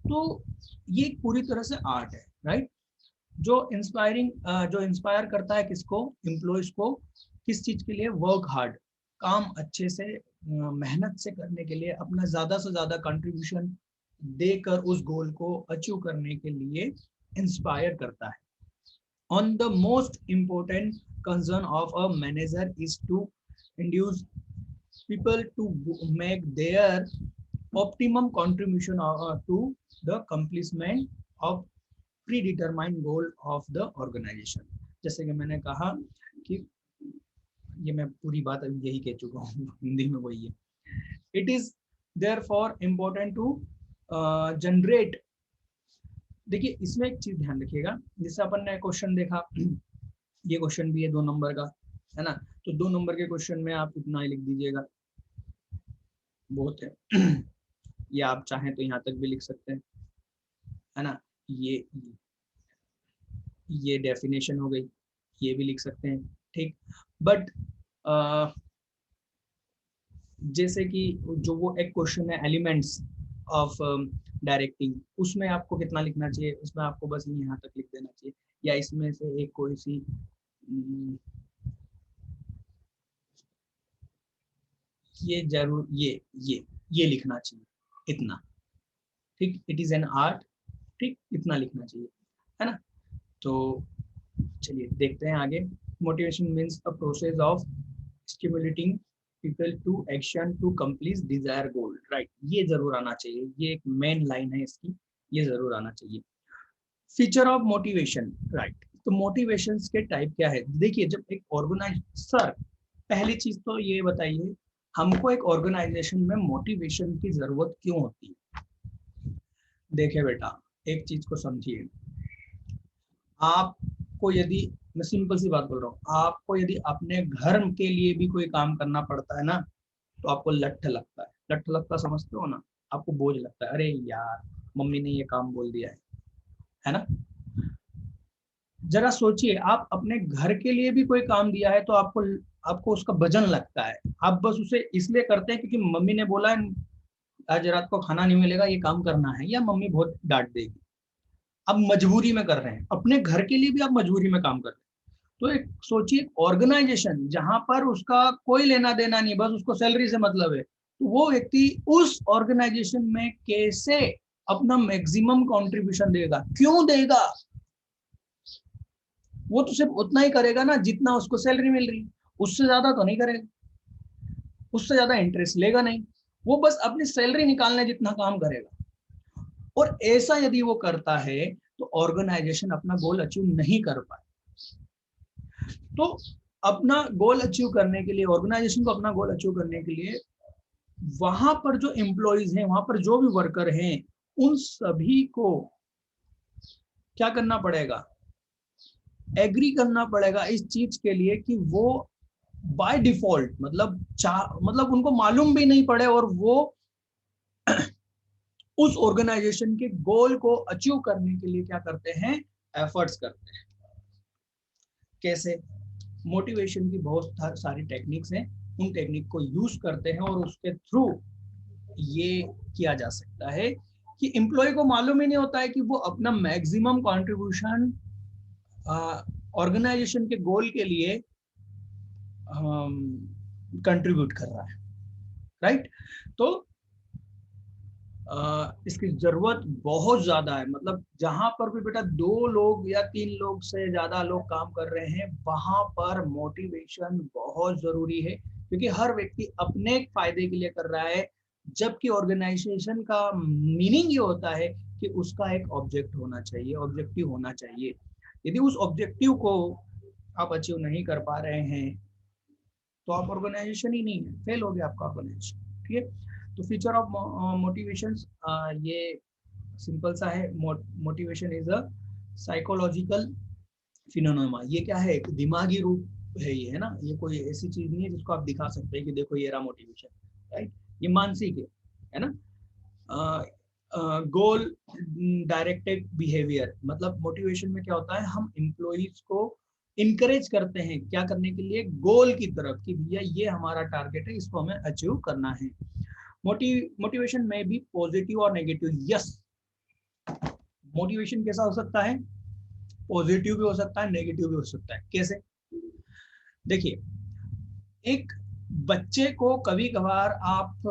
तो ये पूरी तरह से आर्ट है, राइट। जो इंस्पायर करता है किसको, एम्प्लॉयज को, किस चीज के लिए, वर्क हार्ड, काम अच्छे से मेहनत से करने के लिए, अपना ज्यादा से ज्यादा कंट्रीब्यूशन देकर उस गोल को अचीव करने के लिए इंस्पायर करता है। On the most important concern of a manager is to induce people to make their optimum contribution to the accomplishment of predetermined goal of the organization। जैसे कि मैंने कहा कि ये मैं पूरी बात अभी यही कह चुका हूँ, हिंदी में वही है। It is therefore important to generate। देखिए इसमें एक चीज ध्यान रखिएगा, जैसे अपन ने क्वेश्चन देखा, ये क्वेश्चन भी है 2 नंबर का, है ना। तो 2 नंबर के क्वेश्चन में आप इतना ही लिख दीजिएगा, बहुत है। या आप चाहें तो यहाँ तक भी लिख सकते हैं, है ना। ये डेफिनेशन हो गई, ये भी लिख सकते हैं, ठीक। बट जैसे कि जो वो एक क्वेश्चन है एलिमेंट्स ऑफ डायरेक्टिंग, उसमें आपको कितना लिखना चाहिए, उसमें आपको बस यहाँ तक लिख देना चाहिए, या इसमें से एक कोई सी ये जरूर ये लिखना चाहिए इतना, ठीक। इट इज एन आर्ट, ठीक, इतना लिखना चाहिए, है ना। तो चलिए देखते हैं आगे। Motivation means a process of stimulating people to action to complete desire goal, right. ये जरूर आना चाहिए, ये एक मेन लाइन है इसकी, ये जरूर आना चाहिए। Feature of motivation, right. तो मोटिवेशन के टाइप क्या है, देखिए जब एक ऑर्गेनाइज, सर पहली चीज तो ये बताइए, हमको एक ऑर्गेनाइजेशन में मोटिवेशन की जरूरत क्यों होती है। देखिए बेटा, एक चीज को समझिए, आपको यदि, मैं सिंपल सी बात बोल रहा हूँ, आपको यदि अपने घर के लिए भी कोई काम करना पड़ता है ना, तो आपको लट्ठ लगता है, लट्ठ लगता समझते हो ना, आपको बोझ लगता है, अरे यार मम्मी ने ये काम बोल दिया है ना। जरा सोचिए, आप अपने घर के लिए भी कोई काम दिया है तो आपको उसका वजन लगता है, आप बस उसे इसलिए करते हैं क्योंकि मम्मी ने बोला है आज रात को खाना नहीं मिलेगा, ये काम करना है, या मम्मी बहुत डांट देगी। अब मजबूरी में कर रहे हैं, अपने घर के लिए भी आप मजबूरी में काम कर रहे हैं। तो एक सोचिए ऑर्गेनाइजेशन जहां पर उसका कोई लेना देना नहीं, बस उसको सैलरी से मतलब है, तो वो व्यक्ति उस ऑर्गेनाइजेशन में कैसे अपना मैक्सिमम कंट्रीब्यूशन देगा, क्यों देगा। वो तो सिर्फ उतना ही करेगा ना जितना उसको सैलरी मिल रही है, उससे ज्यादा तो नहीं करेगा, उससे ज्यादा इंटरेस्ट लेगा नहीं, वो बस अपनी सैलरी निकालने जितना काम करेगा। और ऐसा यदि वो करता है तो ऑर्गेनाइजेशन अपना गोल अचीव नहीं कर पाए। तो अपना गोल अचीव करने के लिए, ऑर्गेनाइजेशन को अपना गोल अचीव करने के लिए वहां पर जो एम्प्लॉइज हैं, वहां पर जो भी वर्कर हैं, उन सभी को क्या करना पड़ेगा, एग्री करना पड़ेगा इस चीज के लिए कि वो बाय डिफॉल्ट, मतलब उनको मालूम भी नहीं पड़े और वो उस ऑर्गेनाइजेशन के गोल को अचीव करने के लिए क्या करते हैं, एफर्ट्स करते हैं। कैसे? मोटिवेशन की बहुत सारी टेक्निक्स हैं, उन टेक्निक को यूज करते हैं और उसके थ्रू ये किया जा सकता है कि एम्प्लॉय को मालूम ही नहीं होता है कि वो अपना मैक्सिमम कंट्रीब्यूशन ऑर्गेनाइजेशन के गोल के लिए कंट्रीब्यूट कर रहा है, राइट? तो इसकी जरूरत बहुत ज्यादा है। मतलब जहां पर भी बेटा 2 लोग या 3 लोग से ज्यादा लोग काम कर रहे हैं, वहां पर मोटिवेशन बहुत जरूरी है, क्योंकि हर व्यक्ति अपने फायदे के लिए कर रहा है, जबकि ऑर्गेनाइजेशन का मीनिंग ये होता है कि उसका एक ऑब्जेक्ट होना चाहिए, ऑब्जेक्टिव होना चाहिए। यदि उस ऑब्जेक्टिव को आप अचीव नहीं कर पा रहे हैं तो आप ऑर्गेनाइजेशन ही नहीं है, फेल हो गया आपका ऑर्गेनाइजेशन। ठीक है? तो फीचर ऑफ मोटिवेशन ये सिंपल सा है। Motivation is a psychological phenomena. ये क्या है? एक दिमागी रूप है ये, है ना? ये कोई ऐसी चीज नहीं है जिसको आप दिखा सकते हैं कि देखो ये रहा मोटिवेशन, राइट? ये मानसिक है ना? गोल डायरेक्टेड बिहेवियर, मतलब मोटिवेशन में क्या होता है, हम एम्प्लॉइज को इनकरेज करते हैं क्या करने के लिए, गोल की तरफ, कि भैया ये हमारा टारगेट है, इसको हमें अचीव करना है। मोटिवेशन में भी पॉजिटिव और नेगेटिव। यस, मोटिवेशन कैसा हो सकता है? पॉजिटिव भी हो सकता है, नेगेटिव भी हो सकता है। कैसे? देखिए, एक बच्चे को कभी कभार आप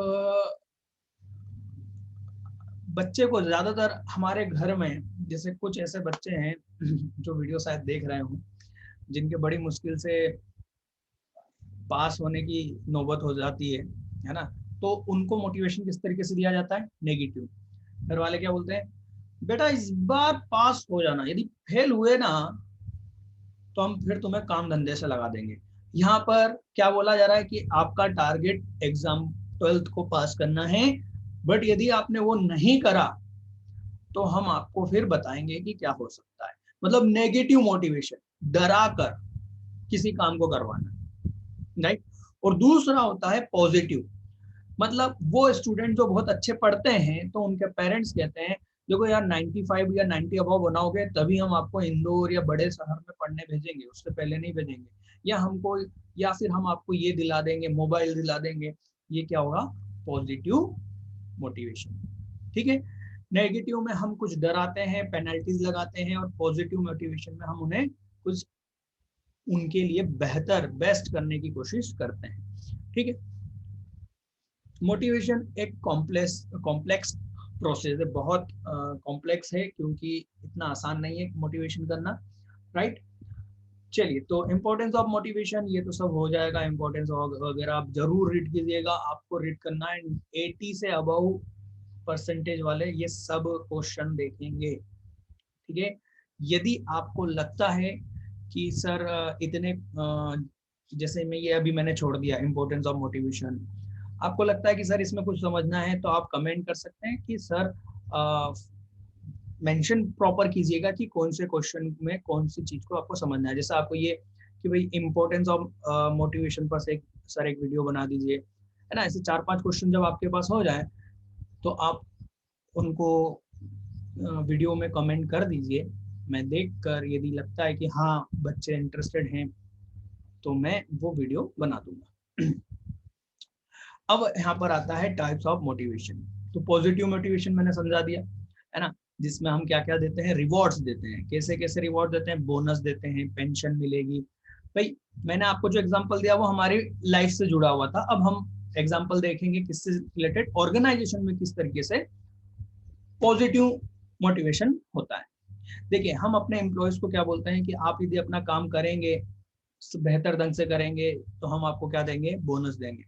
बच्चे को ज्यादातर हमारे घर में, जैसे कुछ ऐसे बच्चे हैं जो वीडियो शायद देख रहे हो, जिनके बड़ी मुश्किल से पास होने की नौबत हो जाती है ना? तो उनको मोटिवेशन किस तरीके से दिया जाता है? नेगेटिव। घर वाले क्या बोलते हैं? बेटा इस बार पास हो जाना, यदि फेल हुए ना तो हम फिर तुम्हें काम धंधे से लगा देंगे। यहाँ पर क्या बोला जा रहा है कि आपका टारगेट एग्जाम 12th को पास करना है, बट यदि आपने वो नहीं करा तो हम आपको फिर बताएंगे कि क्या हो सकता है। मतलब नेगेटिव मोटिवेशन, डरा कर किसी काम को करवाना, राइट? और दूसरा होता है पॉजिटिव, मतलब वो स्टूडेंट जो बहुत अच्छे पढ़ते हैं तो उनके पेरेंट्स कहते हैं देखो यार 95 या 90 अबव बनाओगे तभी हम आपको इंदौर या बड़े शहर में पढ़ने भेजेंगे, उससे पहले नहीं भेजेंगे। या हमको, या फिर हम आपको ये दिला देंगे, मोबाइल दिला देंगे। ये क्या होगा? Positive motivation. ठीक है? नेगेटिव में हम कुछ डराते हैं, पेनल्टीज लगाते हैं, और पॉजिटिव मोटिवेशन में हम उन्हें कुछ उनके लिए बेहतर, बेस्ट करने की कोशिश करते हैं। ठीक है? मोटिवेशन एक कॉम्प्लेक्स प्रोसेस है, बहुत कॉम्प्लेक्स है, क्योंकि इतना आसान नहीं है मोटिवेशन करना, राइट? चलिए, तो इम्पोर्टेंस ऑफ मोटिवेशन ये तो सब हो जाएगा, इम्पोर्टेंस वगैरह आप जरूर रीड कीजिएगा। आपको रीड करना है 80 से अबव परसेंटेज वाले ये सब क्वेश्चन देखेंगे। ठीक है? यदि आपको लगता है कि सर इतने जैसे मैं ये अभी मैंने छोड़ दिया इम्पोर्टेंस ऑफ मोटिवेशन, आपको लगता है कि सर इसमें कुछ समझना है, तो आप कमेंट कर सकते हैं कि सर मेंशन प्रॉपर कीजिएगा कि कौन से क्वेश्चन में कौन सी चीज को आपको समझना है। जैसे आपको ये कि भाई इम्पोर्टेंस ऑफ मोटिवेशन पर से सर एक वीडियो बना दीजिए, है ना? ऐसे 4-5 क्वेश्चन जब आपके पास हो जाए तो आप उनको वीडियो में कमेंट कर दीजिए। मैं देखकर यदि लगता है कि हाँ बच्चे इंटरेस्टेड हैं तो मैं वो वीडियो बना दूंगा। अब यहाँ पर आता है टाइप्स ऑफ मोटिवेशन। तो पॉजिटिव मोटिवेशन मैंने समझा दिया, है ना? जिसमें हम क्या क्या देते हैं? रिवॉर्ड्स देते हैं। कैसे कैसे रिवॉर्ड देते हैं? बोनस देते हैं, पेंशन मिलेगी। भाई मैंने आपको जो एग्जांपल दिया वो हमारी लाइफ से जुड़ा हुआ था। अब हम एग्जांपल देखेंगे किससे रिलेटेड, ऑर्गेनाइजेशन में किस तरीके से पॉजिटिव मोटिवेशन होता है। देखिए, हम अपने एम्प्लॉयज को क्या बोलते हैं कि आप यदि अपना काम करेंगे, बेहतर ढंग से करेंगे, तो हम आपको क्या देंगे? बोनस देंगे।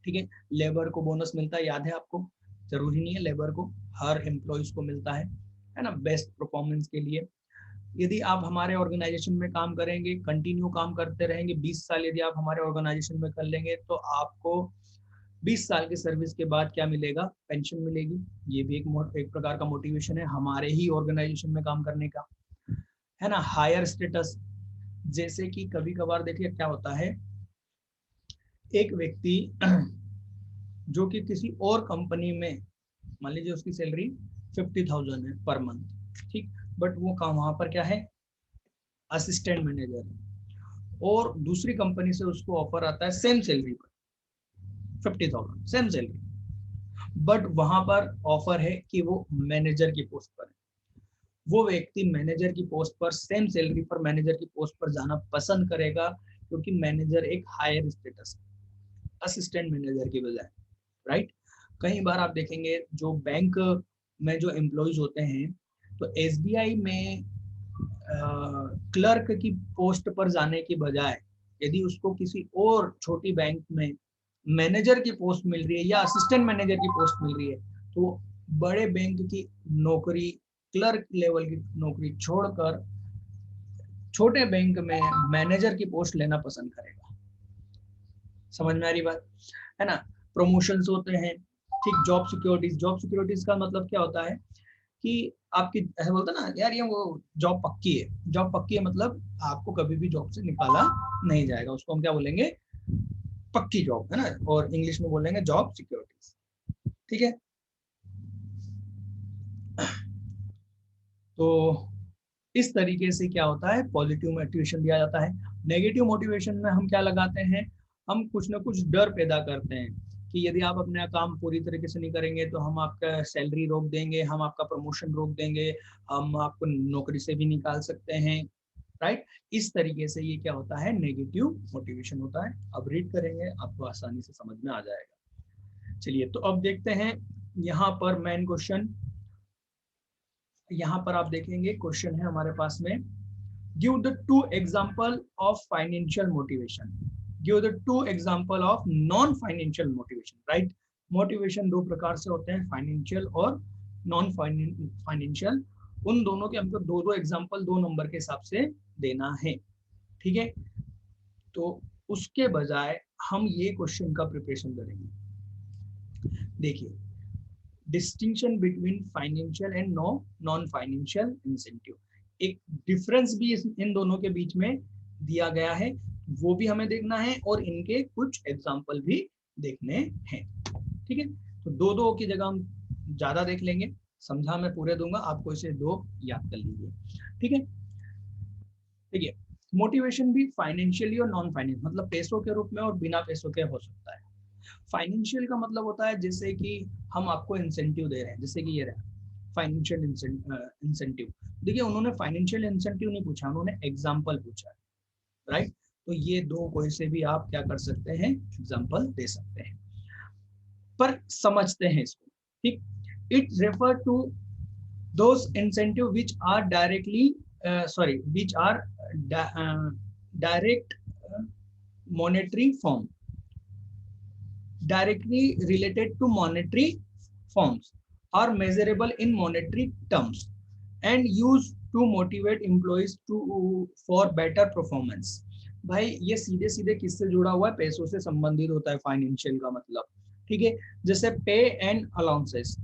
ठीक है? लेबर को बोनस मिलता है, याद है आपको? जरूरी नहीं है लेबर को, हर एम्प्लॉयज को मिलता है। है ना, बेस्ट परफॉर्मेंस के लिए। यदि आप हमारे ऑर्गेनाइजेशन में काम करेंगे, कंटिन्यू काम करते रहेंगे, 20 साल यदि आप हमारे ऑर्गेनाइजेशन में कर लेंगे, तो आपको 20 साल की सर्विस के बाद क्या मिलेगा, पेंशन मिलेगी। ये भी एक प्रकार का मोटिवेशन है हमारे ही ऑर्गेनाइजेशन में काम करने का, है ना। हायर स्टेटस, जैसे कि कभी कभार देखिए क्या होता है, एक व्यक्ति जो कि किसी और कंपनी में, मान लीजिए उसकी सैलरी 50,000 है पर मंथ, ठीक, बट वो काम वहां पर क्या है, असिस्टेंट मैनेजर है, और दूसरी कंपनी से उसको ऑफर आता है सेम सैलरी पर 50,000, सेम सैलरी, बट वहां पर ऑफर है कि वो मैनेजर की पोस्ट पर है। वो व्यक्ति मैनेजर की पोस्ट पर, सेम सैलरी पर मैनेजर की पोस्ट पर जाना पसंद करेगा, क्योंकि मैनेजर एक हायर स्टेटस है असिस्टेंट मैनेजर की बजाय, राइट। कई बार आप देखेंगे जो बैंक में जो एम्प्लॉयज होते हैं, तो एसबीआई में क्लर्क की पोस्ट पर जाने की बजाय यदि उसको किसी और छोटी बैंक में मैनेजर की पोस्ट मिल रही है या असिस्टेंट मैनेजर की पोस्ट मिल रही है, तो बड़े बैंक की नौकरी, क्लर्क लेवल की नौकरी छोड़कर छोटे बैंक में मैनेजर की पोस्ट लेना पसंद करेगा। समझ में आ रही बात, है ना। प्रमोशंस होते हैं, ठीक। जॉब सिक्योरिटीज, जॉब सिक्योरिटीज का मतलब क्या होता है कि आपकी, ऐसे बोलते हैं ना यार ये वो जॉब पक्की है, जॉब पक्की है मतलब आपको कभी भी जॉब से निकाला नहीं जाएगा, उसको हम क्या बोलेंगे, पक्की जॉब, है ना, और इंग्लिश में बोलेंगे जॉब सिक्योरिटीज, ठीक है। तो इस तरीके से क्या होता है, पॉजिटिव मोटिवेशन दिया जाता है। नेगेटिव मोटिवेशन में हम क्या लगाते हैं, हम कुछ ना कुछ डर पैदा करते हैं कि यदि आप अपना काम पूरी तरीके से नहीं करेंगे तो हम आपका सैलरी रोक देंगे, हम आपका प्रमोशन रोक देंगे, हम आपको नौकरी से भी निकाल सकते हैं, राइट। इस तरीके से ये क्या होता है, नेगेटिव मोटिवेशन होता है। अब रीड करेंगे, आपको आसानी से समझ में आ जाएगा। चलिए, तो अब देखते हैं यहाँ पर मेन क्वेश्चन। यहाँ पर आप देखेंगे क्वेश्चन है हमारे पास में, give the two example of financial motivation, give the two example of non financial motivation, right. Motivation दो प्रकार से होते हैं, फाइनेंशियल और नॉन फाइनेंशियल। उन दोनों के हमको दो दो एग्जांपल 2 नंबर के हिसाब से देना है, ठीक है। तो उसके बजाय हम ये क्वेश्चन का प्रिपरेशन करेंगे। देखिए, distinction between financial and non financial incentive, एक डिफरेंस भी इन दोनों के बीच में दिया गया है, वो भी हमें देखना है, और इनके कुछ एग्जांपल भी देखने हैं, ठीक है। तो दो दो की जगह हम ज्यादा देख लेंगे, समझा मैं पूरे दूंगा, आपको इसे 2 याद कर लीजिए, ठीक है। देखिए, मोटिवेशन भी फाइनेंशियली और नॉन फाइनेंशियल, मतलब पैसों के रूप में और बिना पैसों के हो सकता है। फाइनेंशियल का मतलब होता है जैसे कि हम आपको इंसेंटिव दे रहे हैं, जैसे कि ये रहा फाइनेंशियल इंसेंटिव। देखिए, उन्होंने फाइनेंशियल इंसेंटिव नहीं पूछा, उन्होंने एग्जांपल पूछा, राइट। तो ये दो कोई से भी आप क्या कर सकते हैं, एग्जांपल दे सकते हैं, पर समझते हैं इसको, ठीक। It refer to those incentive which are directly which are direct monetary form, directly related to monetary forms, are measurable in monetary terms and used to motivate employees to for better performance। भाई ये सीधे सीधे किससे जुड़ा हुआ है, पैसों से संबंधित होता है फाइनेंशियल का मतलब, ठीक है। जैसे पे and allowances,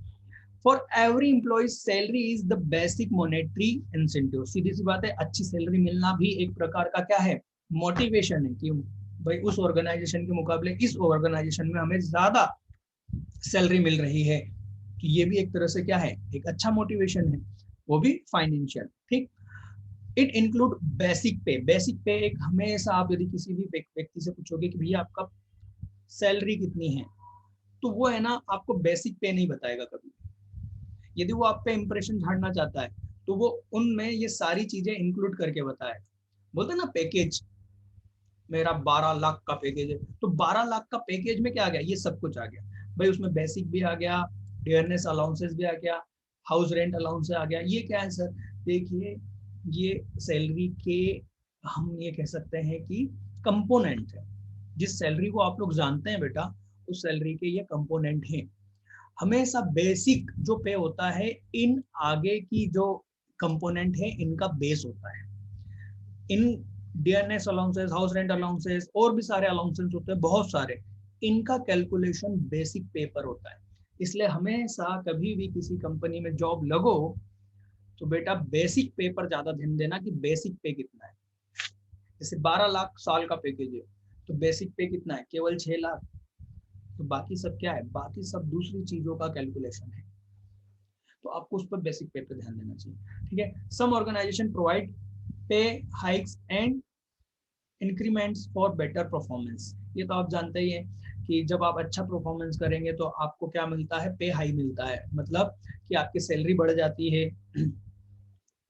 for every employee salary is the basic monetary incentive. सीधी सी बात है, अच्छी सैलरी मिलना भी एक प्रकार का क्या है, मोटिवेशन है, कि भाई उस ऑर्गेनाइजेशन के मुकाबले इस ऑर्गेनाइजेशन में हमें ज्यादा सैलरी मिल रही है, तो ये भी एक तरह से क्या है, एक अच्छा मोटिवेशन है, वो भी फाइनेंशियल, ठीक। इट इंक्लूड बेसिक पे, बेसिक पे एक, हमेशा आप यदि किसी भी व्यक्ति से पूछोगे कि भैया आपका सैलरी कितनी है, तो वो है ना आपको बेसिक पे नहीं बताएगा कभी। यदि वो आप पे इंप्रेशन झाड़ना चाहता है तो वो उनमें ये सारी चीजें इंक्लूड करके बताए। बोलते हैं ना पैकेज, मेरा 12 लाख का पैकेज है, तो 12 लाख का पैकेज में क्या आ गया, ये सब कुछ आ गया भाई, उसमें बेसिक भी आ गया, डियरनेस अलाउंसेस भी आ गया, हाउस रेंट अलाउंस आ गया। ये क्या है सर, देखिए ये सैलरी के, हम ये कह सकते हैं कि कंपोनेंट है, जिस सैलरी को आप लोग जानते हैं बेटा, उस सैलरी के ये कंपोनेंट हैं। हमेशा बेसिक जो पे होता है इन आगे की जो कंपोनेंट है इनका बेस होता है। इन dearness allowances, house rent allowances और भी सारे अलाउंसेस होते हैं बहुत सारे, इनका कैलकुलेशन बेसिक पे पर होता है। इसलिए हमेशा कभी भी किसी कंपनी में जॉब लगो तो बेटा बेसिक पे पर ज्यादा ध्यान देना कि बेसिक पे कितना है। जैसे 12 लाख साल का पैकेज है तो बेसिक पे कितना है, केवल 6 लाख। तो बाकी सब क्या है, बाकी सब दूसरी चीजों का कैलकुलेशन है, तो आपको उस पर बेसिक पे पे ध्यान देना चाहिए। ठीक है। सम ऑर्गेनाइजेशन प्रोवाइड पे hikes and increments for better performance. ये तो आप जानते ही हैं कि जब आप अच्छा परफॉर्मेंस करेंगे तो आपको क्या मिलता है, पे हाई मिलता है, मतलब कि आपकी सैलरी बढ़ जाती है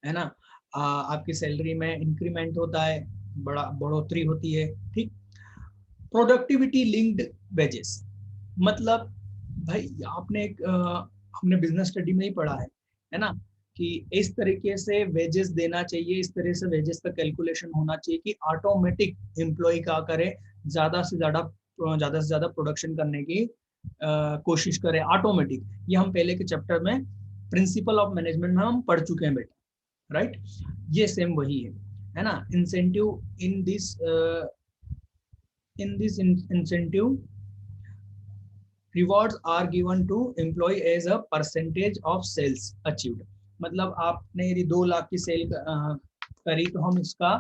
ना। आपकी सैलरी में इंक्रीमेंट होता है, बढ़ोतरी होती है। ठीक। प्रोडक्टिविटी लिंक्ड वेजेस, मतलब भाई आपने एक हमने बिजनेस स्टडी में ही पढ़ा है ना, कि इस तरीके से वेजेस देना चाहिए, इस तरह से वेजेस का कैलकुलेशन होना चाहिए कि ऑटोमेटिक एम्प्लॉय क्या करे, ज्यादा से ज्यादा प्रोडक्शन करने की कोशिश करे ऑटोमेटिक। ये हम पहले के चैप्टर में प्रिंसिपल ऑफ मैनेजमेंट में हम पढ़ चुके हैं बेटा, राइट। ये सेम वही है ना। Incentive in this incentive rewards are given to employee as a percentage of sales achieved। मतलब आपने यदि 2 लाख की सेल करी तो हम इसका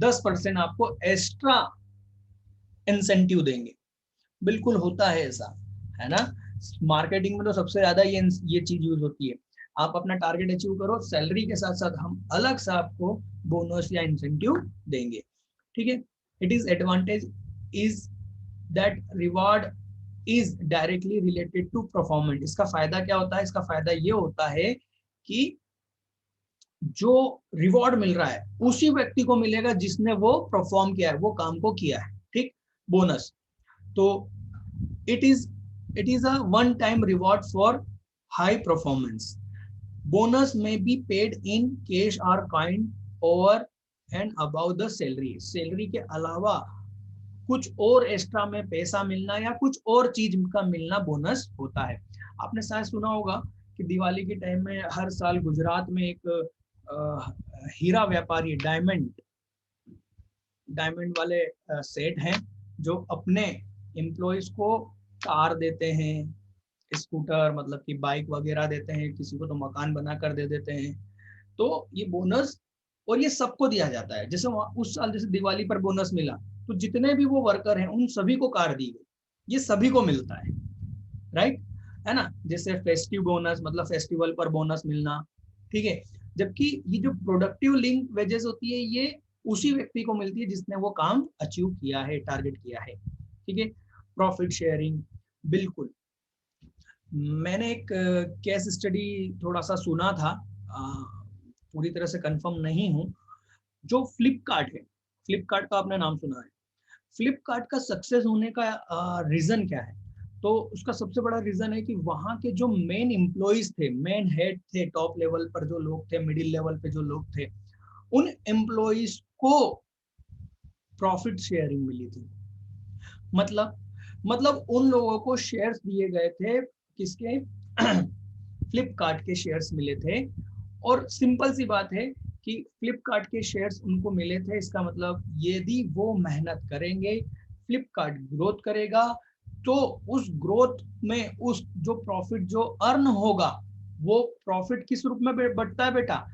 10% आपको एक्स्ट्रा इंसेंटिव देंगे। बिल्कुल होता है ऐसा, है ना। मार्केटिंग में तो सबसे ज्यादा ये चीज यूज होती है। आप अपना टारगेट अचीव करो, सैलरी के साथ साथ हम अलग से आपको बोनस या इंसेंटिव देंगे। ठीक है। It is advantage is that reward is directly related to performance. इसका फायदा क्या होता है, इसका फायदा ये होता है कि जो रिवॉर्ड मिल रहा है उसी व्यक्ति को मिलेगा जिसने वो परफॉर्म किया है, वो काम को किया है। ठीक। बोनस तो it is a one time reward for high performance। bonus may be paid in cash or kind over and above the salary के अलावा कुछ और एक्स्ट्रा में पैसा मिलना या कुछ और चीज का मिलना बोनस होता है। आपने शायद सुना होगा कि दिवाली के टाइम में हर साल गुजरात में एक हीरा व्यापारी डायमंड वाले सेठ हैं जो अपने एम्प्लॉयज को कार देते हैं, स्कूटर मतलब कि बाइक वगैरह देते हैं, किसी को तो मकान बना कर दे देते हैं। तो ये बोनस और ये सबको दिया जाता है। जैसे उस साल जैसे दिवाली पर बोनस मिला तो जितने भी वो वर्कर हैं उन सभी को कार दी गई, ये सभी को मिलता है, राइट, है ना। जैसे फेस्टिव बोनस मतलब फेस्टिवल पर बोनस मिलना। ठीक है। जबकि ये जो प्रोडक्टिव लिंक वेजेस होती है ये उसी व्यक्ति को मिलती है जिसने वो काम अचीव किया है, टारगेट किया है। ठीक है। प्रॉफिट शेयरिंग, बिल्कुल। मैंने एक केस स्टडी थोड़ा सा सुना था, पूरी तरह से कंफर्म नहीं हूँ। जो फ्लिपकार्ट है, फ्लिपकार्ट का आपने नाम सुना है। फ्लिपकार्ट का सक्सेस होने का रीजन क्या है, तो उसका सबसे बड़ा रीजन है कि वहां के जो मेन एम्प्लॉइज थे, मेन हेड थे, टॉप लेवल पर जो लोग थे, मिडिल लेवल पे जो लोग थे, उन एम्प्लॉइज को प्रॉफिट शेयरिंग मिली थी। मतलब उन लोगों को शेयर्स दिए गए थे, किसके फ्लिपकार्ट के शेयर्स मिले थे। और सिंपल सी बात है कि फ्लिपकार्ट के शेयर्स उनको मिले थे, इसका मतलब यदि वो मेहनत करेंगे, फ्लिपकार्ट ग्रोथ करेगा, तो उस ग्रोथ में उस जो प्रॉफिट जो अर्न होगा वो प्रॉफिट किस रूप में बढ़ता है बेटा,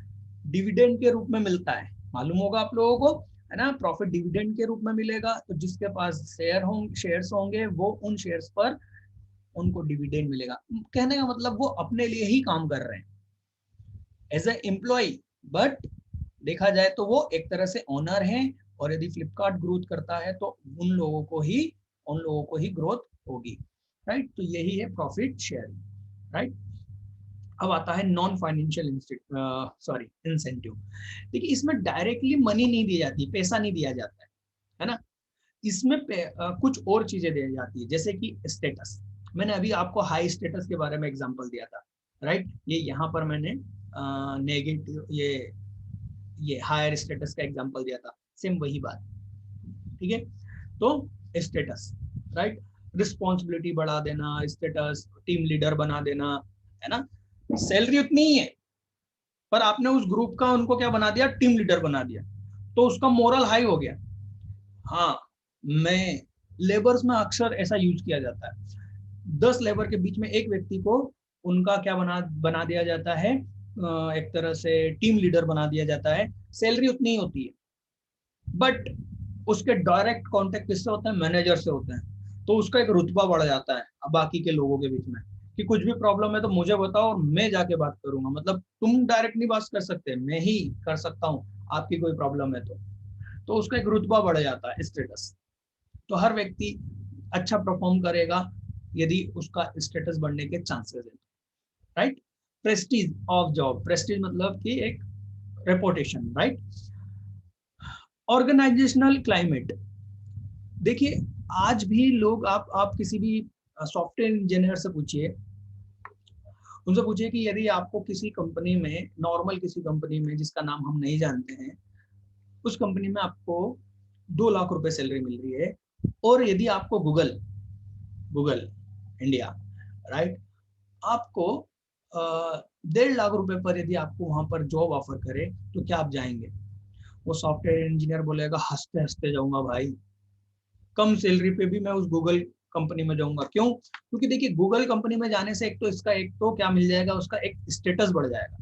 डिविडेंड के रूप में मिलता है। मालूम होगा आप लोगों को, है ना। प्रॉफिट डिविडेंड के रूप में मिलेगा, तो जिसके पास शेयर्स होंगे वो उन शेयर्स पर उनको डिविडेंड मिलेगा। कहने का मतलब वो अपने लिए ही काम कर रहे हैं एज ए एम्प्लॉय, बट देखा जाए तो वो एक तरह से ओनर है। और यदि फ्लिपकार्ट ग्रोथ करता है तो उन लोगों को ही ग्रोथ होगी, राइट। तो यही है प्रॉफिट शेयरिंग, राइट। अब आता है नॉन फाइनेंशियल इंसेंटिव। देखिए इसमें डायरेक्टली मनी नहीं दी जाती, पैसा नहीं दिया जाता है ना। इसमें कुछ और चीजें दी जाती है, जैसे कि स्टेटस। मैंने अभी आपको हाई स्टेटस के बारे में एग्जांपल दिया था, राइट। ये यहाँ पर मैंने नेगेटिव ये हायर स्टेटस का एग्जांपल दिया था, सेम वही बात। ठीक है। तो स्टेटस, राइट। रिस्पॉन्सिबिलिटी बढ़ा देना, स्टेटस, टीम लीडर बना देना, है ना। सैलरी उतनी ही है पर आपने उस ग्रुप का उनको क्या बना दिया, टीम लीडर बना दिया, तो उसका मोरल हाई हो गया। हाँ, मैं लेबर्स में अक्सर ऐसा यूज किया जाता है, 10 लेबर के बीच में एक व्यक्ति को उनका क्या बना दिया जाता है, एक तरह से टीम लीडर बना दिया जाता है। सैलरी उतनी ही होती है बट उसके डायरेक्ट कांटेक्ट किससे होते हैं, मैनेजर से होते हैं, तो उसका एक रुतबा बढ़ जाता है अब बाकी के लोगों के बीच में, कि कुछ भी प्रॉब्लम है तो मुझे बताओ और मैं जाके बात करूंगा, मतलब तुम डायरेक्ट नहीं बात कर सकते, मैं ही कर सकता हूँ आपकी कोई प्रॉब्लम है तो उसका एक रुतबा बढ़ जाता है, स्टेटस। तो हर व्यक्ति अच्छा परफॉर्म करेगा यदि उसका स्टेटस बढ़ने के चांसेस है, right. Prestige of job, Prestige मतलब कि एक रेपुटेशन, राइट। ऑर्गेनाइजेशनल क्लाइमेट, देखिए आज भी लोग, आप किसी भी सॉफ्टवेयर इंजीनियर से पूछिए, उनसे पूछिए कि यदि आपको किसी कंपनी में, नॉर्मल किसी कंपनी में जिसका नाम हम नहीं जानते हैं, उस कंपनी में आपको 2 लाख रुपए सैलरी मिल रही है, और यदि आपको गूगल गूगल इंडिया, राइट, आपको 1.5 लाख रुपए पर यदि आपको वहां पर जॉब ऑफर करे तो क्या आप जाएंगे? वो सॉफ्टवेयर इंजीनियर बोलेगा हंसते हंसते जाऊंगा भाई, कम सैलरी पे भी मैं उस गूगल कंपनी में जाऊंगा। क्यों? क्योंकि देखिए गूगल कंपनी में जाने से एक तो इसका एक तो क्या मिल जाएगा, उसका एक स्टेटस बढ़ जाएगा।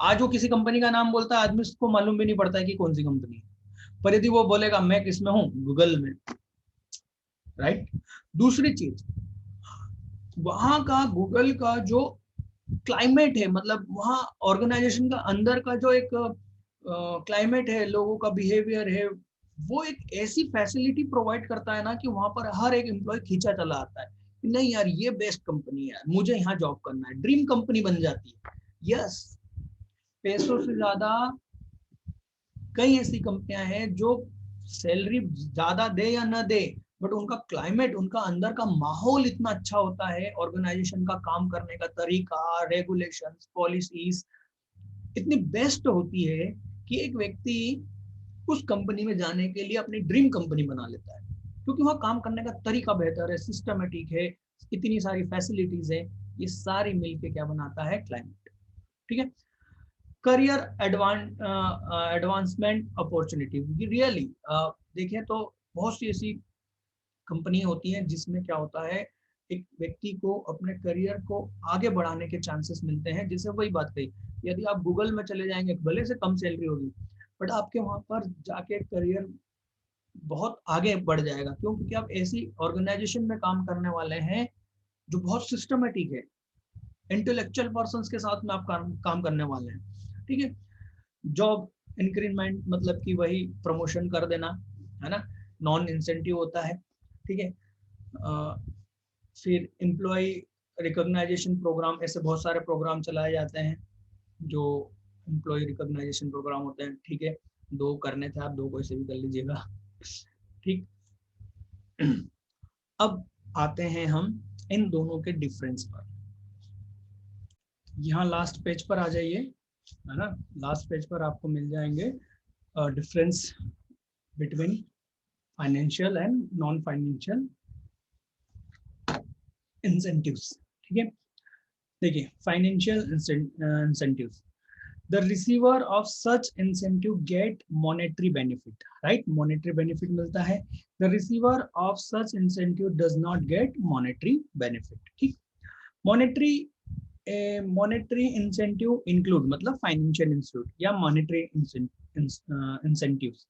आज वो किसी कंपनी का नाम बोलता है, आदमी उसको मालूम भी नहीं पड़ता है कि कौन सी कंपनी है, पर यदि वो बोलेगा मैं किसमें हूँ, गूगल में, राइट। दूसरी चीज, वहां का गूगल का जो क्लाइमेट है, मतलब वहाँ ऑर्गेनाइजेशन का अंदर का जो एक क्लाइमेट है, लोगों का बिहेवियर है, वो एक ऐसी फैसिलिटी प्रोवाइड करता है ना कि वहां पर हर एक एम्प्लॉय खींचा चला आता है, नहीं यार ये बेस्ट कंपनी है, मुझे यहाँ जॉब करना है, ड्रीम कंपनी बन जाती है। यस, पैसों से ज्यादा कई ऐसी कंपनियां हैं जो सैलरी ज्यादा दे या ना दे, बट उनका क्लाइमेट, उनका अंदर का माहौल इतना अच्छा होता है, ऑर्गेनाइजेशन का काम करने का तरीका, रेगुलेशंस, पॉलिसीज इतनी बेस्ट होती है कि एक व्यक्ति उस कंपनी में जाने के लिए अपनी ड्रीम कंपनी बना लेता है, क्योंकि वहाँ काम करने का तरीका बेहतर है, सिस्टमेटिक है, इतनी सारी फैसिलिटीज है, ये सारी मिलके क्या बनाता है, क्लाइमेट। ठीक है। करियर एडवांसमेंट अपॉर्चुनिटी, रियली देखें तो बहुत सी ऐसी कंपनी होती हैं जिसमें क्या होता है, एक व्यक्ति को अपने करियर को आगे बढ़ाने के चांसेस मिलते हैं। जैसे वही बात कही, यदि आप गूगल में चले जाएंगे भले से कम सैलरी होगी, बट आपके वहां पर जाके करियर बहुत आगे बढ़ जाएगा। क्यों? क्योंकि आप ऐसी ऑर्गेनाइजेशन में काम करने वाले हैं जो बहुत सिस्टमेटिक है, इंटेलेक्चुअल पर्सन के साथ में आप काम करने वाले हैं। ठीक है। जॉब इंक्रीमेंट मतलब कि वही प्रमोशन कर देना, है ना, नॉन इंसेंटिव होता है। ठीक है। फिर एम्प्लॉय रिकॉग्नाइजेशन प्रोग्राम, ऐसे बहुत सारे प्रोग्राम चलाए जाते हैं जो एम्प्लॉय रिकॉग्नाइजेशन प्रोग्राम होते हैं। ठीक है, 2 करने थे, आप 2 को ऐसे भी कर लीजिएगा। ठीक। अब आते हैं हम इन दोनों के डिफरेंस पर। यहाँ लास्ट पेज पर आ जाइए, है ना, लास्ट पेज पर आपको मिल जाएंगे difference between financial and non financial incentives. ठीक है। देखिए financial incentives, the receiver of such incentive get monetary benefit, right, monetary benefit मिलता है। the receiver of such incentive does not get monetary benefit। ठीक। monetary monetary incentive include मतलब financial incentive या monetary incentives